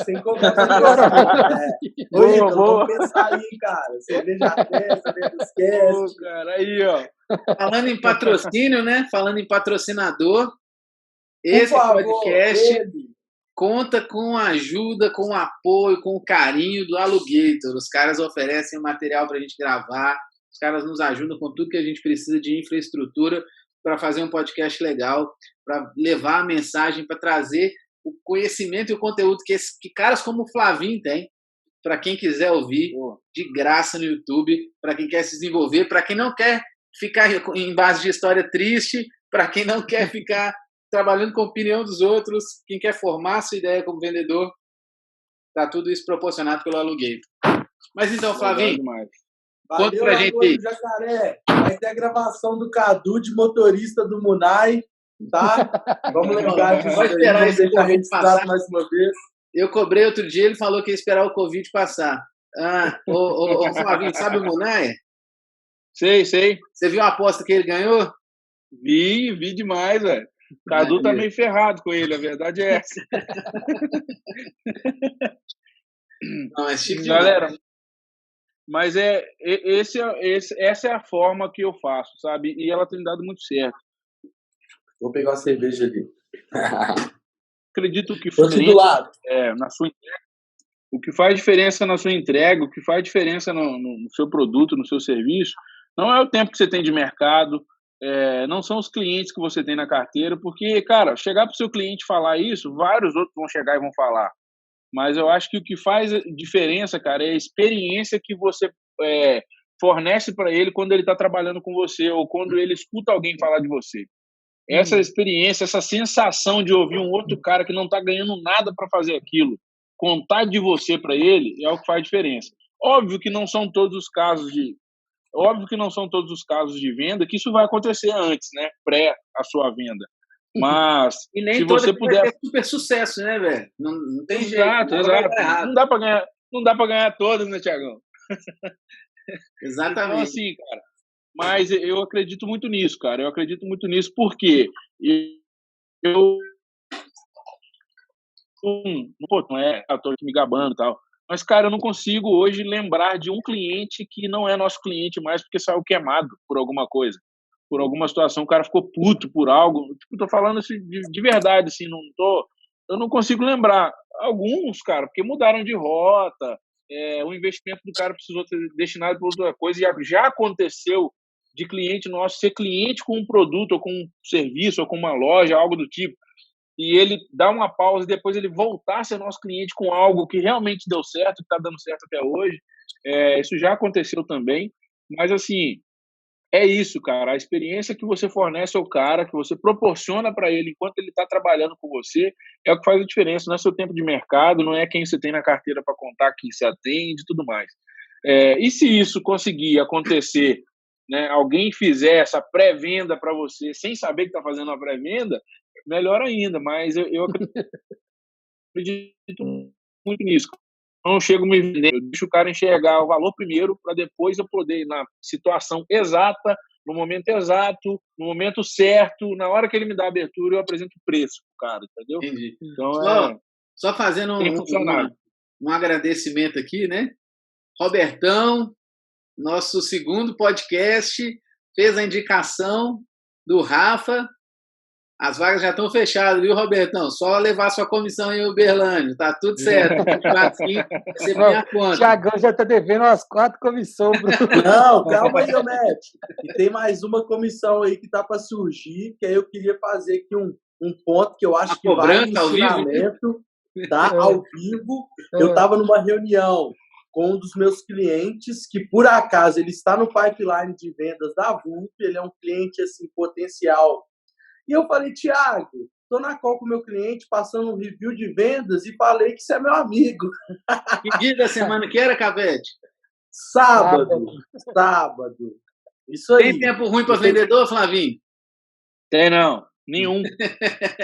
Sem cobrar patrocínio. Vamos pensar aí, cara. Cerveja Testa, cerveja Cast. Cara, aí, ó. Falando em patrocínio, né? Falando em patrocinador, esse podcast conta com a ajuda, com o apoio, com o carinho do Alugator. Os caras oferecem o material para a gente gravar. Os caras nos ajudam com tudo que a gente precisa de infraestrutura para fazer um podcast legal, para levar a mensagem, para trazer o conhecimento e o conteúdo que caras como o Flavinho têm, para quem quiser ouvir de graça no YouTube, para quem quer se desenvolver, para quem não quer ficar em base de história triste, para quem não quer ficar trabalhando com a opinião dos outros, quem quer formar sua ideia como vendedor, tá tudo isso proporcionado pelo Alugator. Mas então, Flavinho, conta pra gente. Jacaré, vai ter a gravação do Cadu de motorista do Munai, tá? Vamos lembrar disso. Vai esperar esse Covid passar mais uma vez. Eu cobrei outro dia, ele falou que ia esperar o Covid passar. Ô Flavinho, sabe o Munai? Sei. Você viu a aposta que ele ganhou? Vi demais, velho. O Cadu tá meio ferrado com ele, a verdade é essa. Não, é chique galera, mas essa é a forma que eu faço, sabe? E ela tem dado muito certo. Vou pegar uma cerveja ali. Acredito que na sua entrega, o que faz diferença na sua entrega, o que faz diferença no seu produto, no seu serviço, não é o tempo que você tem de mercado, não são os clientes que você tem na carteira, porque, cara, chegar para o seu cliente falar isso, vários outros vão chegar e vão falar. Mas eu acho que o que faz diferença, cara, é a experiência que você fornece para ele quando ele está trabalhando com você ou quando ele escuta alguém falar de você. Essa experiência, essa sensação de ouvir um outro cara que não está ganhando nada para fazer aquilo, contar de você para ele, é o que faz diferença. Óbvio que não são todos os casos de venda que isso vai acontecer antes, né? Pré a sua venda. Mas e nem se você puder ter super sucesso, né, velho? Não tem jeito. Exato. Não dá para ganhar todas, né, Thiagão? Exatamente. Então, assim, cara, mas eu acredito muito nisso, cara. Eu acredito muito nisso porque eu não é estou aqui me gabando e tal. Mas, cara, eu não consigo hoje lembrar de um cliente que não é nosso cliente mais porque saiu queimado por alguma coisa, por alguma situação, o cara ficou puto por algo. Tipo, tô falando assim, de verdade, assim, eu não consigo lembrar. Alguns, cara, porque mudaram de rota, o investimento do cara precisou ser destinado para outra coisa, e já aconteceu de cliente nosso ser cliente com um produto, ou com um serviço, ou com uma loja, algo do tipo, e ele dá uma pausa e depois ele voltar a ser nosso cliente com algo que realmente deu certo, que está dando certo até hoje. Isso já aconteceu também, mas assim, é isso, cara, a experiência que você fornece ao cara, que você proporciona para ele enquanto ele está trabalhando com você, é o que faz a diferença, não é seu tempo de mercado, não é quem você tem na carteira para contar quem você atende e tudo mais. E se isso conseguir acontecer, né, alguém fizer essa pré-venda para você sem saber que está fazendo a pré-venda, melhor ainda, mas eu acredito muito nisso. Eu não chego me vendendo, eu deixo o cara enxergar o valor primeiro para depois eu poder ir na situação exata, no momento exato, no momento certo, na hora que ele me dá a abertura, eu apresento o preço pro cara, entendeu? Entendi. Então, só fazendo um agradecimento aqui, né? Robertão, nosso segundo podcast, fez a indicação do Rafa. As vagas já estão fechadas, viu, Robertão? Só levar sua comissão em Uberlândia, tá tudo certo. Você minha conta. Thiagão já tá devendo umas 4 comissões. Não, calma aí, Matt. E tem mais uma comissão aí que tá para surgir, que aí eu queria fazer aqui um ponto que eu acho que vai no ensinamento, tá? Ao vivo. Eu estava numa reunião com um dos meus clientes, que por acaso ele está no pipeline de vendas da VUP, ele é um cliente assim, potencial. E eu falei, Thiago, estou na call com o meu cliente, passando um review de vendas e falei que você é meu amigo. Que dia da semana que era, Cavete? Sábado. Isso aí. Tem tempo ruim para vendedor, Flavinho? Tem não, nenhum.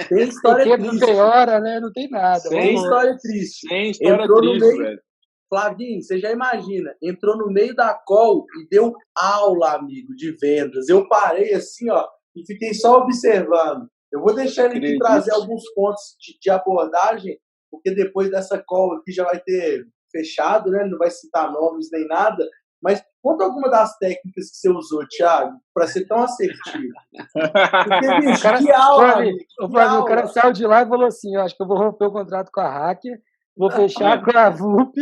Tem história triste. Não tem hora, né? Não tem nada. Tem história triste. Tem história triste, velho. Flavinho, você já imagina, entrou no meio da call e deu aula, amigo, de vendas. Eu parei assim, ó, e fiquei só observando. Eu vou deixar ele aqui trazer alguns pontos de abordagem, porque depois dessa call aqui já vai ter fechado, né? Ele não vai citar nomes nem nada. Mas conta alguma das técnicas que você usou, Thiago, para ser tão assertivo. Porque, bicho, que aula, o cara saiu de lá e falou assim, eu acho que eu vou romper o contrato com a Hacker, vou fechar com a VUP,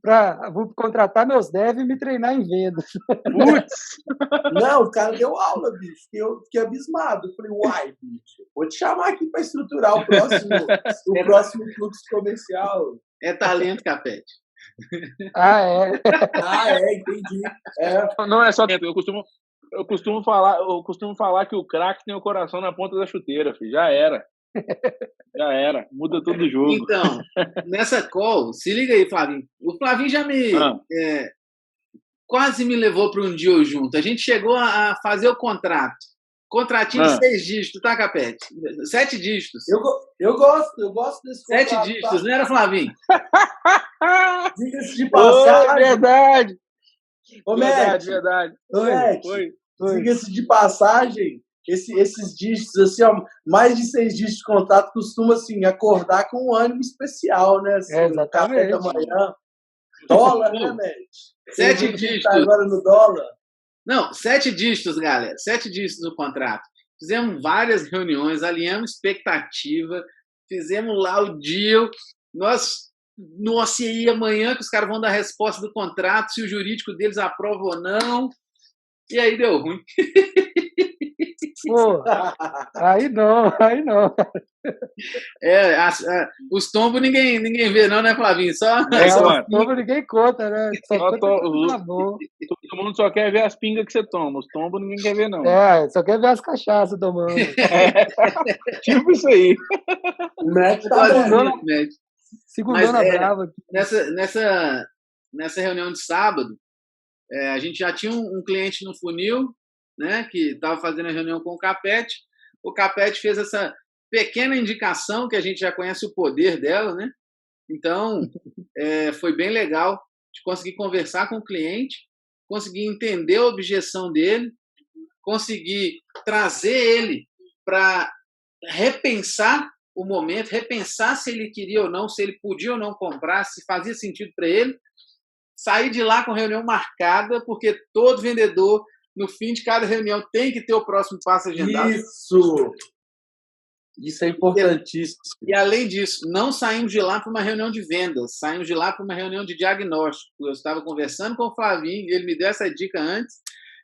para a VUP contratar meus devs e me treinar em vendas. Não, o cara deu aula, bicho. Eu fiquei abismado. Eu falei, uai, bicho, vou te chamar aqui para estruturar o próximo fluxo comercial. É talento, Capete. Entendi. Não é só talento. Eu costumo falar que o craque tem o coração na ponta da chuteira, filho. Já era. Muda todo o jogo. Então, nessa call, se liga aí, Flavinho. O Flavinho já quase me levou para um deal junto. A gente chegou a fazer o contrato. Contratinho de 6 dígitos, tá, Capete? 7 dígitos. Eu gosto desse contrato. 7 dígitos, não era, Flavinho? Diga-se de passagem. Verdade. Verdade. Diga-se de passagem, esses dígitos, assim, ó, mais de 6 dígitos de contrato costuma, assim, acordar com um ânimo especial, né? Assim, exatamente. Café da manhã. Dólar, né, Matt? 7 dígitos. Tá agora no dólar. Não, 7 dígitos, galera. 7 dígitos no contrato. Fizemos várias reuniões, alinhamos expectativa, fizemos lá o deal. Nossa, e aí amanhã que os caras vão dar a resposta do contrato, se o jurídico deles aprova ou não. E aí deu ruim. Pô, aí não. Os tombos ninguém vê, não, né, Flavinho? Os tombos ninguém conta, né? Todo mundo só quer ver as pingas que você toma. Os tombos ninguém quer ver, não. Só quer ver as cachaças tomando. Tipo isso aí. Segundona brava. Nessa reunião de sábado, a gente já tinha um cliente no funil, né, que estava fazendo a reunião com o Capete. O Capete fez essa pequena indicação, que a gente já conhece o poder dela, né? Então, foi bem legal de conseguir conversar com o cliente, conseguir entender a objeção dele, conseguir trazer ele para repensar o momento, repensar se ele queria ou não, se ele podia ou não comprar, se fazia sentido para ele, sair de lá com reunião marcada, porque todo vendedor, no fim de cada reunião, tem que ter o próximo passo agendado. Isso é importantíssimo. E, além disso, não saímos de lá para uma reunião de vendas, saímos de lá para uma reunião de diagnóstico. Eu estava conversando com o Flavinho, ele me deu essa dica antes,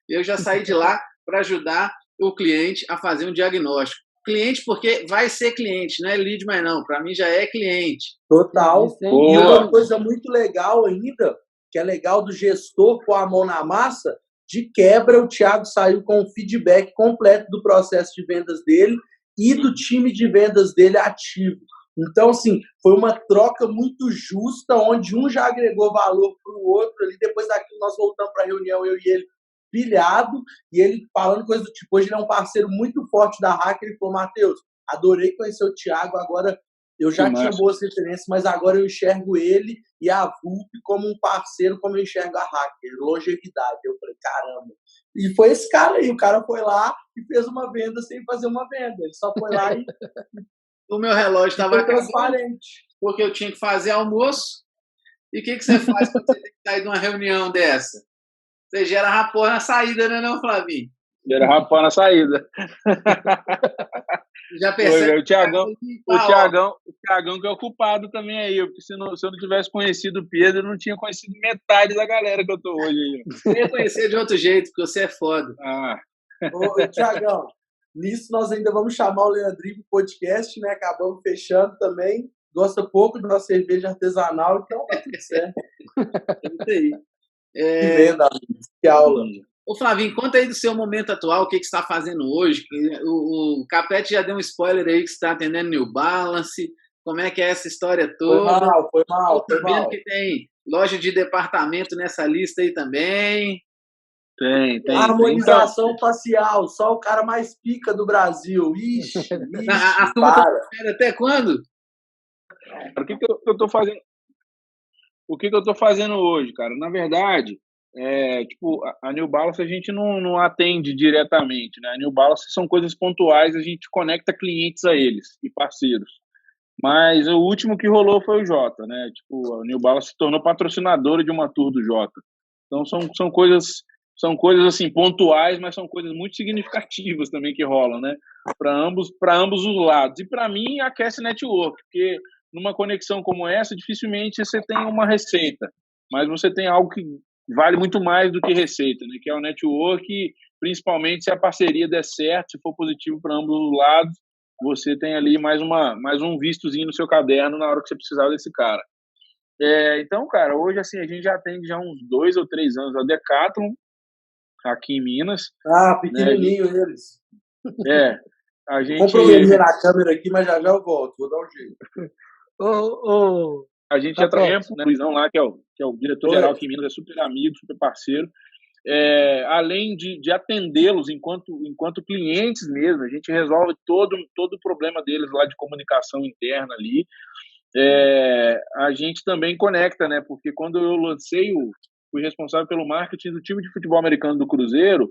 e eu já saí de lá para ajudar o cliente a fazer um diagnóstico. Cliente, porque vai ser cliente, não é lead mais não, para mim já é cliente. Total. E uma coisa muito legal ainda, que é legal do gestor com a mão na massa, de quebra o Thiago saiu com o feedback completo do processo de vendas dele e do time de vendas dele ativo. Então, assim, foi uma troca muito justa, onde um já agregou valor para o outro. Ali, depois daquilo, nós voltamos para a reunião, eu e ele, pilhado, e ele falando coisa do tipo, hoje ele é um parceiro muito forte da Hacker. Ele falou, Matheus, adorei conhecer o Thiago, agora eu já tinha boas referências, mas agora eu enxergo ele e a VUP como um parceiro, como eu enxergo a Hacker, longevidade. Eu falei, caramba. E foi esse cara aí, o cara foi lá e fez uma venda sem fazer uma venda. Ele só foi lá e... O meu relógio estava transparente. Porque eu tinha que fazer almoço. E o que você faz quando você tem que sair de uma reunião dessa? Você gera rapor na saída, né, não, Flavinho? Era rapaz na saída. Já percebe? O Thiagão que é o culpado também aí, porque se eu não tivesse conhecido o Pedro, eu não tinha conhecido metade da galera que eu tô hoje aí. Você ia conhecer de outro jeito, porque você é foda. Ô, Thiagão, nisso nós ainda vamos chamar o Leandrinho pro podcast, né? Acabamos fechando também. Gosta pouco da cerveja artesanal, então tá tudo certo. É isso aí. Que venda, que aula. Ô, Flavinho, conta aí do seu momento atual, o que você está fazendo hoje. O Capete já deu um spoiler aí que você está atendendo New Balance. Como é que é essa história toda? Foi mal. Tô sabendo que tem loja de departamento nessa lista aí também. Tem. Harmonização facial, só o cara mais pica do Brasil. Ixi, a turma tá até quando? O que eu tô fazendo? O que eu tô fazendo hoje, cara? Na verdade, tipo, a New Balance a gente não atende diretamente, né? A New Balance são coisas pontuais, a gente conecta clientes a eles e parceiros. Mas o último que rolou foi o Jota, né? Tipo, a New Balance se tornou patrocinadora de uma tour do Jota. Então são coisas assim pontuais, mas são coisas muito significativas também que rolam, né? Para ambos os lados. E para mim aquece network, porque numa conexão como essa, dificilmente você tem uma receita, mas você tem algo que vale muito mais do que receita, né? Que é o network, principalmente se a parceria der certo, se for positivo para ambos os lados, você tem ali mais um vistozinho no seu caderno na hora que você precisar desse cara. Então, cara, hoje assim a gente já atende já uns 2 ou 3 anos a Decathlon aqui em Minas. Pequenininho, né? Eles. A gente comprometer na câmera aqui, mas já eu volto, vou dar um jeito. A gente já trabalha, né, Luizão lá, que é o diretor-geral aqui em Minas, é super amigo, super parceiro. Além de atendê-los enquanto clientes mesmo, a gente resolve todo o problema deles lá de comunicação interna ali. A gente também conecta, né? Porque quando eu fui responsável pelo marketing do time de futebol americano do Cruzeiro,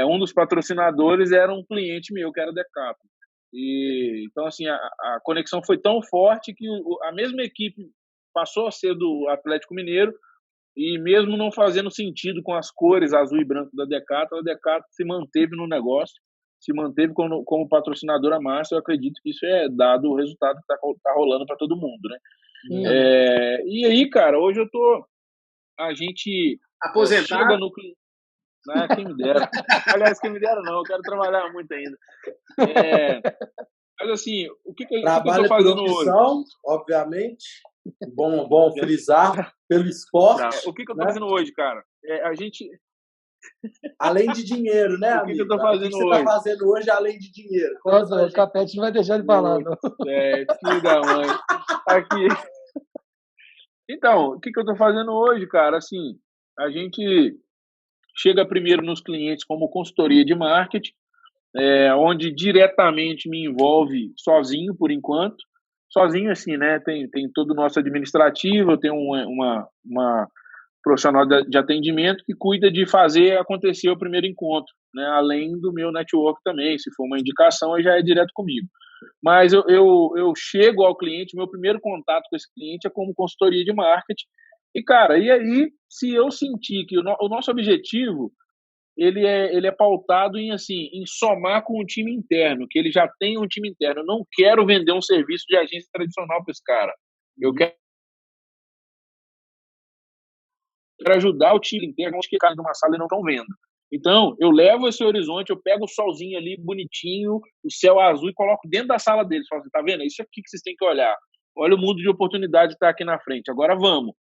um dos patrocinadores era um cliente meu, que era o Decathlon. Então, assim, a conexão foi tão forte que a mesma equipe passou a ser do Atlético Mineiro, e mesmo não fazendo sentido com as cores azul e branco da Decathlon, a Decathlon se manteve no negócio, se manteve como patrocinadora master. Eu acredito que isso é dado o resultado que tá rolando para todo mundo, né? E aí, cara, hoje a gente aposentado chega no... quem me dera. Aliás, quem me dera não, eu quero trabalhar muito ainda. Mas assim, o que eu tô fazendo hoje? Obviamente, bom frisar, pelo esporte. O que eu tô fazendo hoje, cara? A gente... Além de dinheiro, né, amigo? O que eu tô fazendo hoje? O que você tá fazendo hoje além de dinheiro? Nossa, o Capete não vai deixar de falar, não. Filho da mãe. Aqui. Então, o que eu tô fazendo hoje, cara? Assim, a gente chega primeiro nos clientes como consultoria de marketing, onde diretamente me envolve sozinho, por enquanto. Sozinho, assim, né? Tem todo o nosso administrativo, eu tenho uma profissional de atendimento que cuida de fazer acontecer o primeiro encontro, né? Além do meu network também. Se for uma indicação, aí já é direto comigo. Mas eu chego ao cliente, meu primeiro contato com esse cliente é como consultoria de marketing. E, cara, aí, se eu sentir que o nosso objetivo ele é pautado em somar com o time interno, que ele já tem um time interno. Eu não quero vender um serviço de agência tradicional para esse cara. Eu quero ajudar o time interno, que caem numa sala e não estão vendo. Então, eu levo esse horizonte, eu pego o solzinho ali, bonitinho, o céu azul, e coloco dentro da sala deles. Falo assim, tá vendo? É isso aqui que vocês têm que olhar. Olha o mundo de oportunidade que está aqui na frente. Agora vamos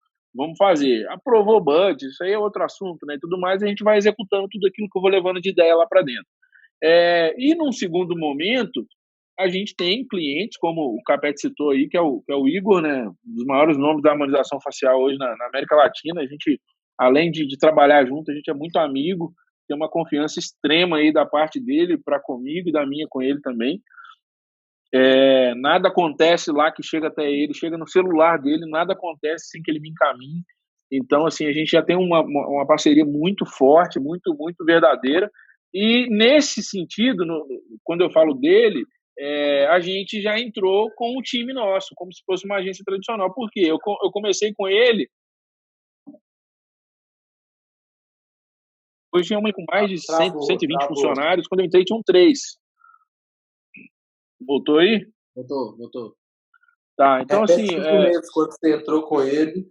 fazer. Aprovou o budget, isso aí é outro assunto, né? E tudo mais, a gente vai executando tudo aquilo que eu vou levando de ideia lá para dentro. E num segundo momento, a gente tem clientes, como o Capete citou aí, que é o Igor, né? Um dos maiores nomes da harmonização facial hoje na América Latina. A gente, além de trabalhar junto, a gente é muito amigo, tem uma confiança extrema aí da parte dele para comigo e da minha com ele também. Nada acontece lá que chega até ele, chega no celular dele, nada acontece sem que ele me encaminhe. Então, assim, a gente já tem uma parceria muito forte, muito, muito verdadeira. E nesse sentido, quando eu falo dele, a gente já entrou com o time nosso, como se fosse uma agência tradicional. Por quê? Eu comecei com ele Hoje é uma com mais de 100, Travou, 120 travou. funcionários. Quando eu entrei, tinham 3. Voltou aí? Voltou. Tá, então Repete assim, no começo, quando você entrou com ele.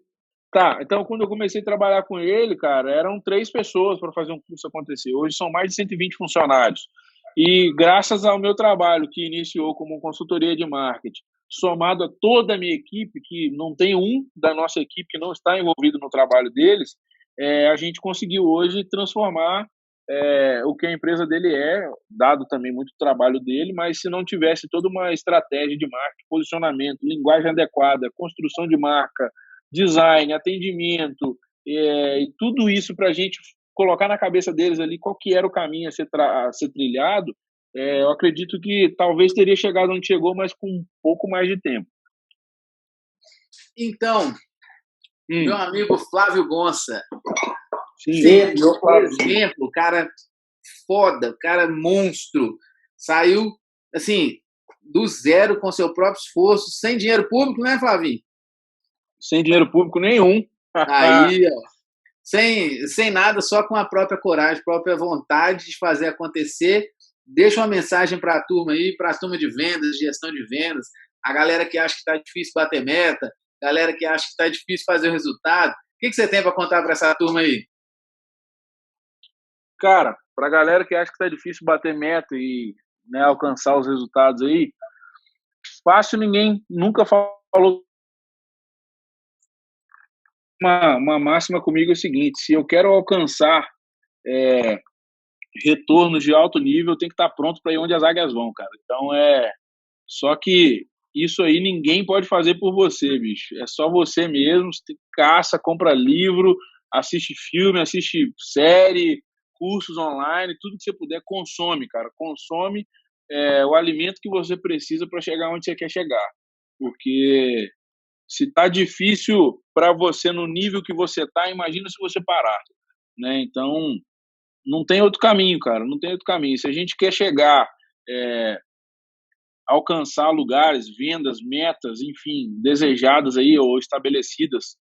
tá, então quando eu comecei a trabalhar com ele, cara, eram 3 pessoas para fazer um curso acontecer. Hoje são mais de 120 funcionários. E graças ao meu trabalho, que iniciou como consultoria de marketing, somado a toda a minha equipe, que não tem um da nossa equipe que não está envolvido no trabalho deles, a gente conseguiu hoje transformar o que a empresa dele dado também muito trabalho dele, mas se não tivesse toda uma estratégia de marketing, posicionamento, linguagem adequada, construção de marca, design, atendimento, e tudo isso para a gente colocar na cabeça deles ali qual que era o caminho a ser trilhado, eu acredito que talvez teria chegado onde chegou, mas com um pouco mais de tempo. Então, meu amigo Flávio Gonça, exemplo, cara foda, cara monstro, saiu assim do zero com seu próprio esforço, sem dinheiro público, né, Flavinho? Sem dinheiro público nenhum. Aí, ó, sem nada, só com a própria coragem, própria vontade de fazer acontecer. Deixa uma mensagem para a turma aí, para a turma de vendas, de gestão de vendas, a galera que acha que está difícil bater meta, galera que acha que está difícil fazer o resultado. O que você tem para contar para essa turma aí? Cara, para a galera que acha que está difícil bater meta e, né, alcançar os resultados aí, fácil ninguém nunca falou. Uma máxima comigo é o seguinte: se eu quero alcançar retornos de alto nível, eu tenho que estar pronto para ir onde as águias vão, cara. Então só que isso aí ninguém pode fazer por você, bicho. É só você mesmo. Você caça, compra livro, assiste filme, assiste série, cursos online, tudo que você puder, consome, cara. Consome o alimento que você precisa para chegar onde você quer chegar. Porque se tá difícil para você no nível que você tá, imagina se você parar, né? Então, não tem outro caminho, cara. Não tem outro caminho. Se a gente quer chegar, alcançar lugares, vendas, metas, enfim, desejadas aí ou estabelecidas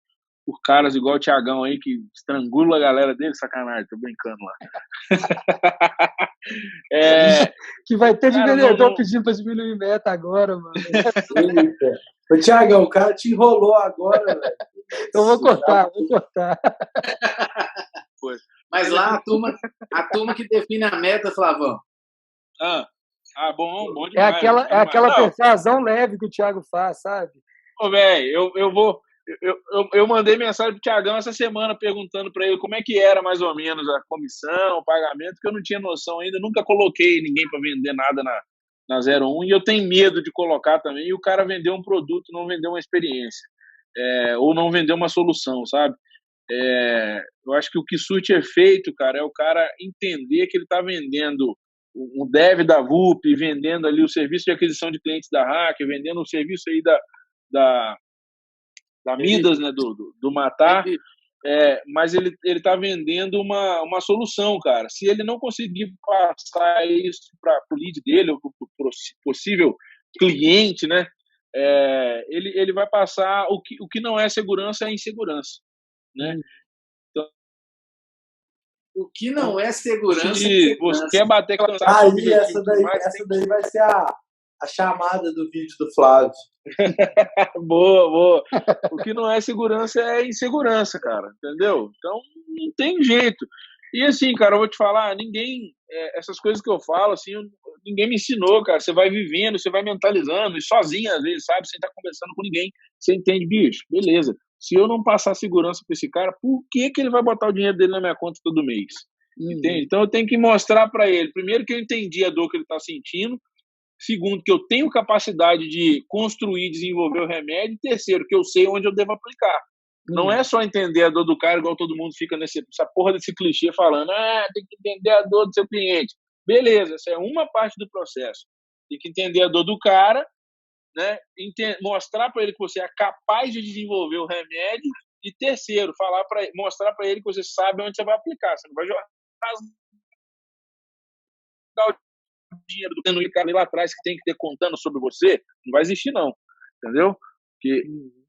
por caras igual o Thiagão aí, que estrangula a galera dele, sacanagem, tô brincando lá. Que vai ter de vendedor pedindo pra diminuir meta agora, mano. Ô, Thiagão, o cara te enrolou agora, velho. Eu vou cortar. Mas lá a turma que define a meta, Flavão. Bom demais. É aquela persuasão leve que o Thiago faz, sabe? Ô, velho, eu mandei mensagem pro Thiagão essa semana perguntando para ele como é que era mais ou menos a comissão, o pagamento, que eu não tinha noção ainda, nunca coloquei ninguém para vender nada na 01 e eu tenho medo de colocar também, e o cara vendeu um produto, não vendeu uma experiência, ou não vendeu uma solução, sabe? Eu acho que o que surte efeito, cara, é o cara entender que ele está vendendo um dev da VUP, vendendo ali o serviço de aquisição de clientes da Hack, vendendo o serviço aí da Midas, né, do Matar, mas ele está vendendo uma solução, cara. Se ele não conseguir passar isso para o lead dele, ou para o possível cliente, né, ele vai passar o que não é segurança é insegurança, né? Então, o que não é segurança se você quer bater com aí, essa daí vai ser a chamada do vídeo do Flávio. Boa. O que não é segurança é insegurança, cara, entendeu? Então, não tem jeito. E assim, cara, eu vou te falar, essas coisas que eu falo, assim, ninguém me ensinou, cara. Você vai vivendo, você vai mentalizando, e sozinho, às vezes, sabe? Sem estar conversando com ninguém. Você entende, bicho? Beleza. Se eu não passar segurança para esse cara, por que ele vai botar o dinheiro dele na minha conta todo mês? Entende? Então, eu tenho que mostrar para ele, primeiro, que eu entendi a dor que ele está sentindo. Segundo, que eu tenho capacidade de construir e desenvolver o remédio. E terceiro, que eu sei onde eu devo aplicar. Não é só entender a dor do cara, igual todo mundo fica nessa porra desse clichê falando, tem que entender a dor do seu cliente. Beleza, essa é uma parte do processo. Tem que entender a dor do cara, né? Mostrar para ele que você é capaz de desenvolver o remédio. E terceiro, mostrar para ele que você sabe onde você vai aplicar. Você não vai jogar o dinheiro do cara lá atrás que tem que ter contando sobre você. Não vai existir, não. Entendeu? Porque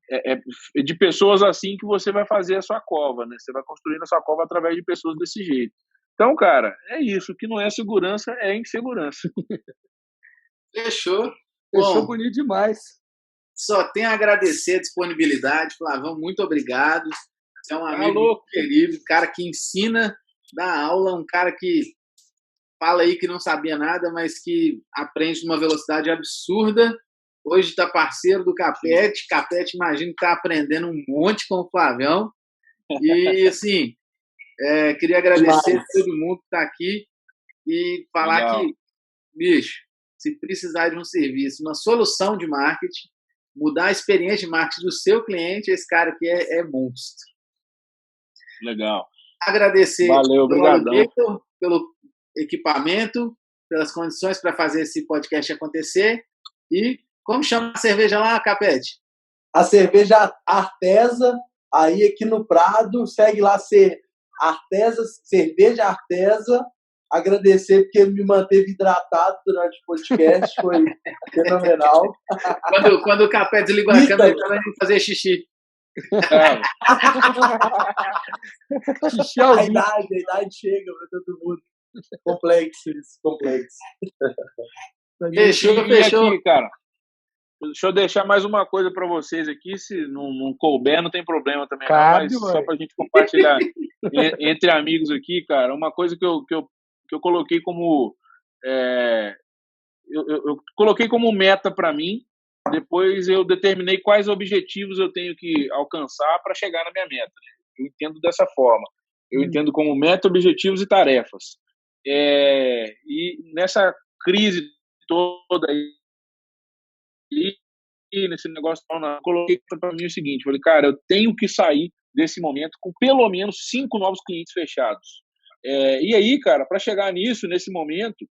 é de pessoas assim que você vai fazer a sua cova, né? Você vai construindo a sua cova através de pessoas desse jeito. Então, cara, é isso. O que não é segurança é insegurança. Fechou. Fechou Bom, bonito demais. só tenho a agradecer a disponibilidade. Flavão, muito obrigado. Você é um amigo muito querido, um cara que ensina, dá aula, um cara que fala aí que não sabia nada, mas que aprende numa velocidade absurda. Hoje está parceiro do Capete. Capete, imagino que está aprendendo um monte com o Flavião. E, assim, queria agradecer a todo mundo que está aqui e falar que, bicho, se precisar de um serviço, uma solução de marketing, mudar a experiência de marketing do seu cliente, esse cara aqui é monstro. Legal. Agradecer obrigadão. pelo equipamento, pelas condições para fazer esse podcast acontecer. E como chama a cerveja lá, Capete? A cerveja Artesa, aí aqui no Prado, segue lá Artesa, cerveja Artesa. Agradecer porque ele me manteve hidratado durante o podcast, foi fenomenal. Quando o Capete desligou a câmera, ele vai fazer xixi. Xixi a idade chega para todo mundo. Complexo isso, complexo. Fechou. Aqui, cara. Deixa eu deixar mais uma coisa para vocês aqui, se não couber, não tem problema também, Cabe, não, mas só para a gente compartilhar entre amigos aqui, cara, uma coisa que eu coloquei como eu coloquei como meta para mim, depois eu determinei quais objetivos eu tenho que alcançar para chegar na minha meta. Eu entendo dessa forma. Eu entendo como meta, objetivos e tarefas. E nessa crise toda aí, nesse negócio, eu coloquei para mim o seguinte, falei, cara, eu tenho que sair desse momento com pelo menos 5 novos clientes fechados. E aí, cara, para chegar nisso, nesse momento,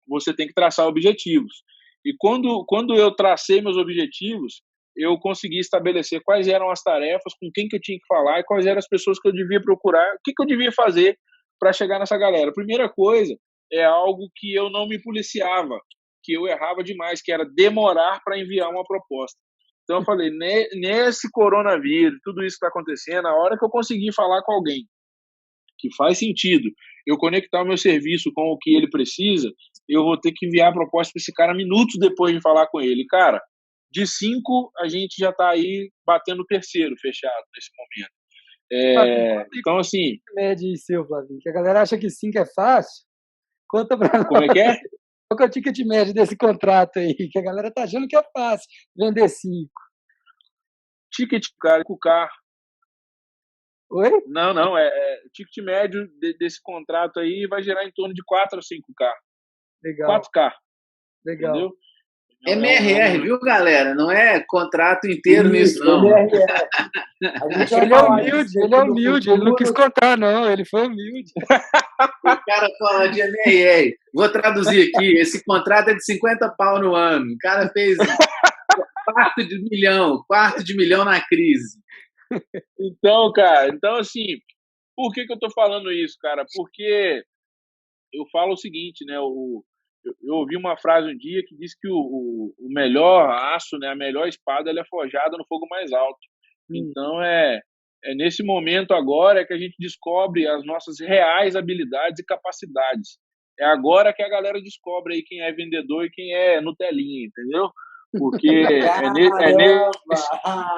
você tem que traçar objetivos. E quando eu tracei meus objetivos, eu consegui estabelecer quais eram as tarefas, com quem que eu tinha que falar e quais eram as pessoas que eu devia procurar, o que eu devia fazer para chegar nessa galera. A primeira coisa é algo que eu não me policiava, que eu errava demais, que era demorar para enviar uma proposta. Então eu falei, nesse coronavírus, tudo isso que está acontecendo, a hora que eu conseguir falar com alguém que faz sentido, eu conectar o meu serviço com o que ele precisa, eu vou ter que enviar a proposta para esse cara minutos depois de falar com ele. Cara, de 5, a gente já está aí batendo o terceiro fechado nesse momento. Então, assim... Média seu, Flavinho, que a galera acha que 5 é fácil. Conta para nós. Como é que é? Qual que é o ticket médio desse contrato aí? Que a galera tá achando que é fácil vender 5. Ticket, cara, com o carro. Oi? Não, ticket médio desse contrato aí vai gerar em torno de 4 a 5K. Legal. 4K. Legal. Entendeu? MRR, viu, galera? Não é contrato inteiro nisso, não. Ele é humilde, ele não quis contar, não, ele foi humilde. O cara fala de MRR. Vou traduzir aqui, esse contrato é de 50 pau no ano. O cara fez quarto de milhão na crise. Então, cara, assim, por que eu tô falando isso, cara? Porque eu falo o seguinte, né, eu ouvi uma frase um dia que diz que o melhor aço, né, a melhor espada, ela é forjada no fogo mais alto. Então, é nesse momento agora que a gente descobre as nossas reais habilidades e capacidades. É agora que a galera descobre aí quem é vendedor e quem é Nutelinha, entendeu? Porque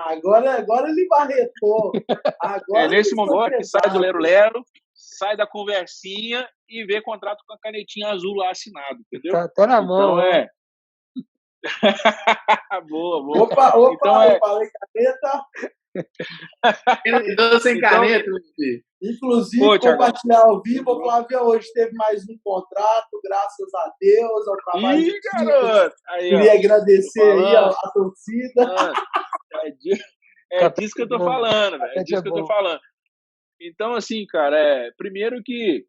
agora ele barretou. Agora nesse momento que sai do lero-lero, sai da conversinha e vê contrato com a canetinha azul lá assinado, entendeu? Tá na mão. Então boa. Opa, então eu falei caneta. Então, sem caneta, inclusive, compartilhar ao vivo, o Flávio hoje teve mais um contrato, graças a Deus, ao trabalho de garoto! Queria agradecer aí a torcida. É disso que eu tô falando, velho. É disso que eu tô falando. Então, assim, cara, primeiro que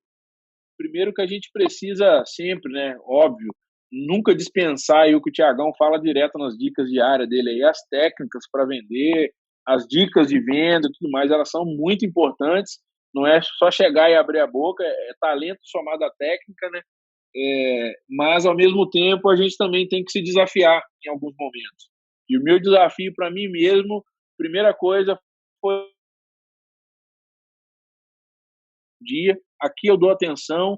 a gente precisa sempre, né, óbvio, nunca dispensar aí o que o Thiagão fala direto nas dicas diárias dele aí, as técnicas para vender, as dicas de venda e tudo mais, elas são muito importantes, não é só chegar e abrir a boca, é talento somado à técnica, né? Mas, ao mesmo tempo, a gente também tem que se desafiar em alguns momentos. E o meu desafio para mim mesmo, primeira coisa, foi aqui eu dou atenção,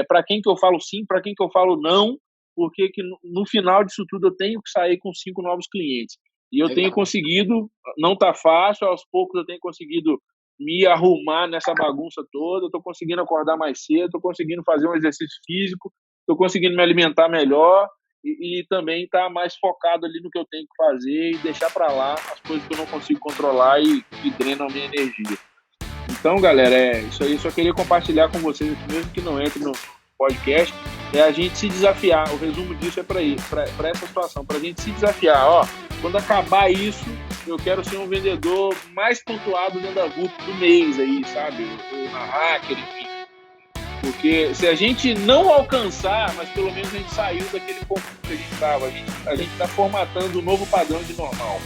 para quem que eu falo sim, para quem que eu falo não, porque que no final disso tudo eu tenho que sair com 5 novos clientes. E eu tenho conseguido, não tá fácil, aos poucos eu tenho conseguido me arrumar nessa bagunça toda, eu tô conseguindo acordar mais cedo, tô conseguindo fazer um exercício físico, tô conseguindo me alimentar melhor e também tá mais focado ali no que eu tenho que fazer e deixar para lá as coisas que eu não consigo controlar e drenam a minha energia. Então, galera, isso aí eu só queria compartilhar com vocês aqui, mesmo que não entre no podcast, é a gente se desafiar. O resumo disso é para essa situação, para a gente se desafiar. Ó, quando acabar isso, eu quero ser um vendedor mais pontuado dentro da VUP do mês aí, sabe? Ou na Hacker, enfim. Porque se a gente não alcançar, mas pelo menos a gente saiu daquele ponto que a gente estava, a gente está formatando um novo padrão de normal.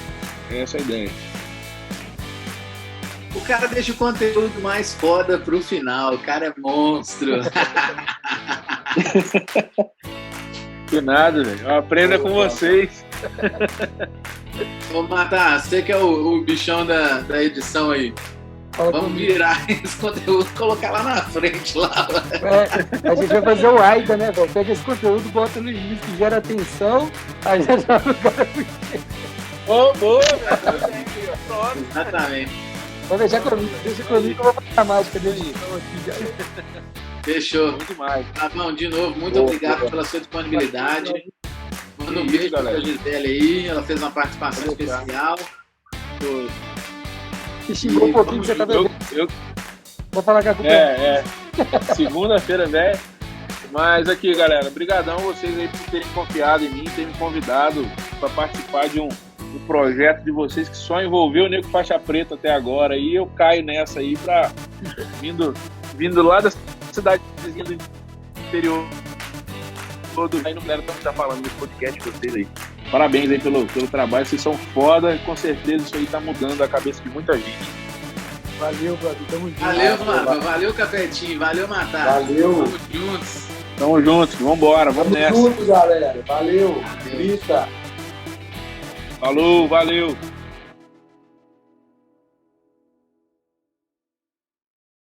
Essa é a ideia. O cara deixa o conteúdo mais foda pro final. O cara é monstro. Que nada, velho. Aprenda com vocês. Ô, Matar, você que é o bichão da edição aí. Vamos virar esse conteúdo e colocar lá na frente. A gente vai fazer o AIDA, né, velho? Pega esse conteúdo, bota no início, que gera atenção, aí já joga o cara. Ô, boa, velho. Pronto. Exatamente. Vou deixar comigo, deixa comigo que eu vou fazer a mágica dele. Fechou. Muito demais. Fabão, de novo, muito obrigado pela sua disponibilidade. Manda um beijo pra Gisele aí, ela fez uma participação especial. Te xingou um pouquinho que você tá bebendo. Vou falar com a culpa. Segunda-feira, velho. Mas aqui, galera, brigadão vocês aí por terem confiado em mim, terem me convidado para participar de um projeto de vocês que só envolveu o Nego Faixa Preta até agora. E eu caio nessa aí vindo lá da cidadezinha do interior. Aí não quero estar falando desse podcast de vocês aí. Parabéns aí pelo trabalho, vocês são foda e com certeza isso aí tá mudando a cabeça de muita gente. Valeu, brother, tamo junto. Valeu, mano, valeu, Cafetinho, valeu, Matar. Valeu. Tamo juntos. Tamo juntos, vambora, vamos nessa. Tamo junto, galera. Valeu. Grita. Falou, valeu.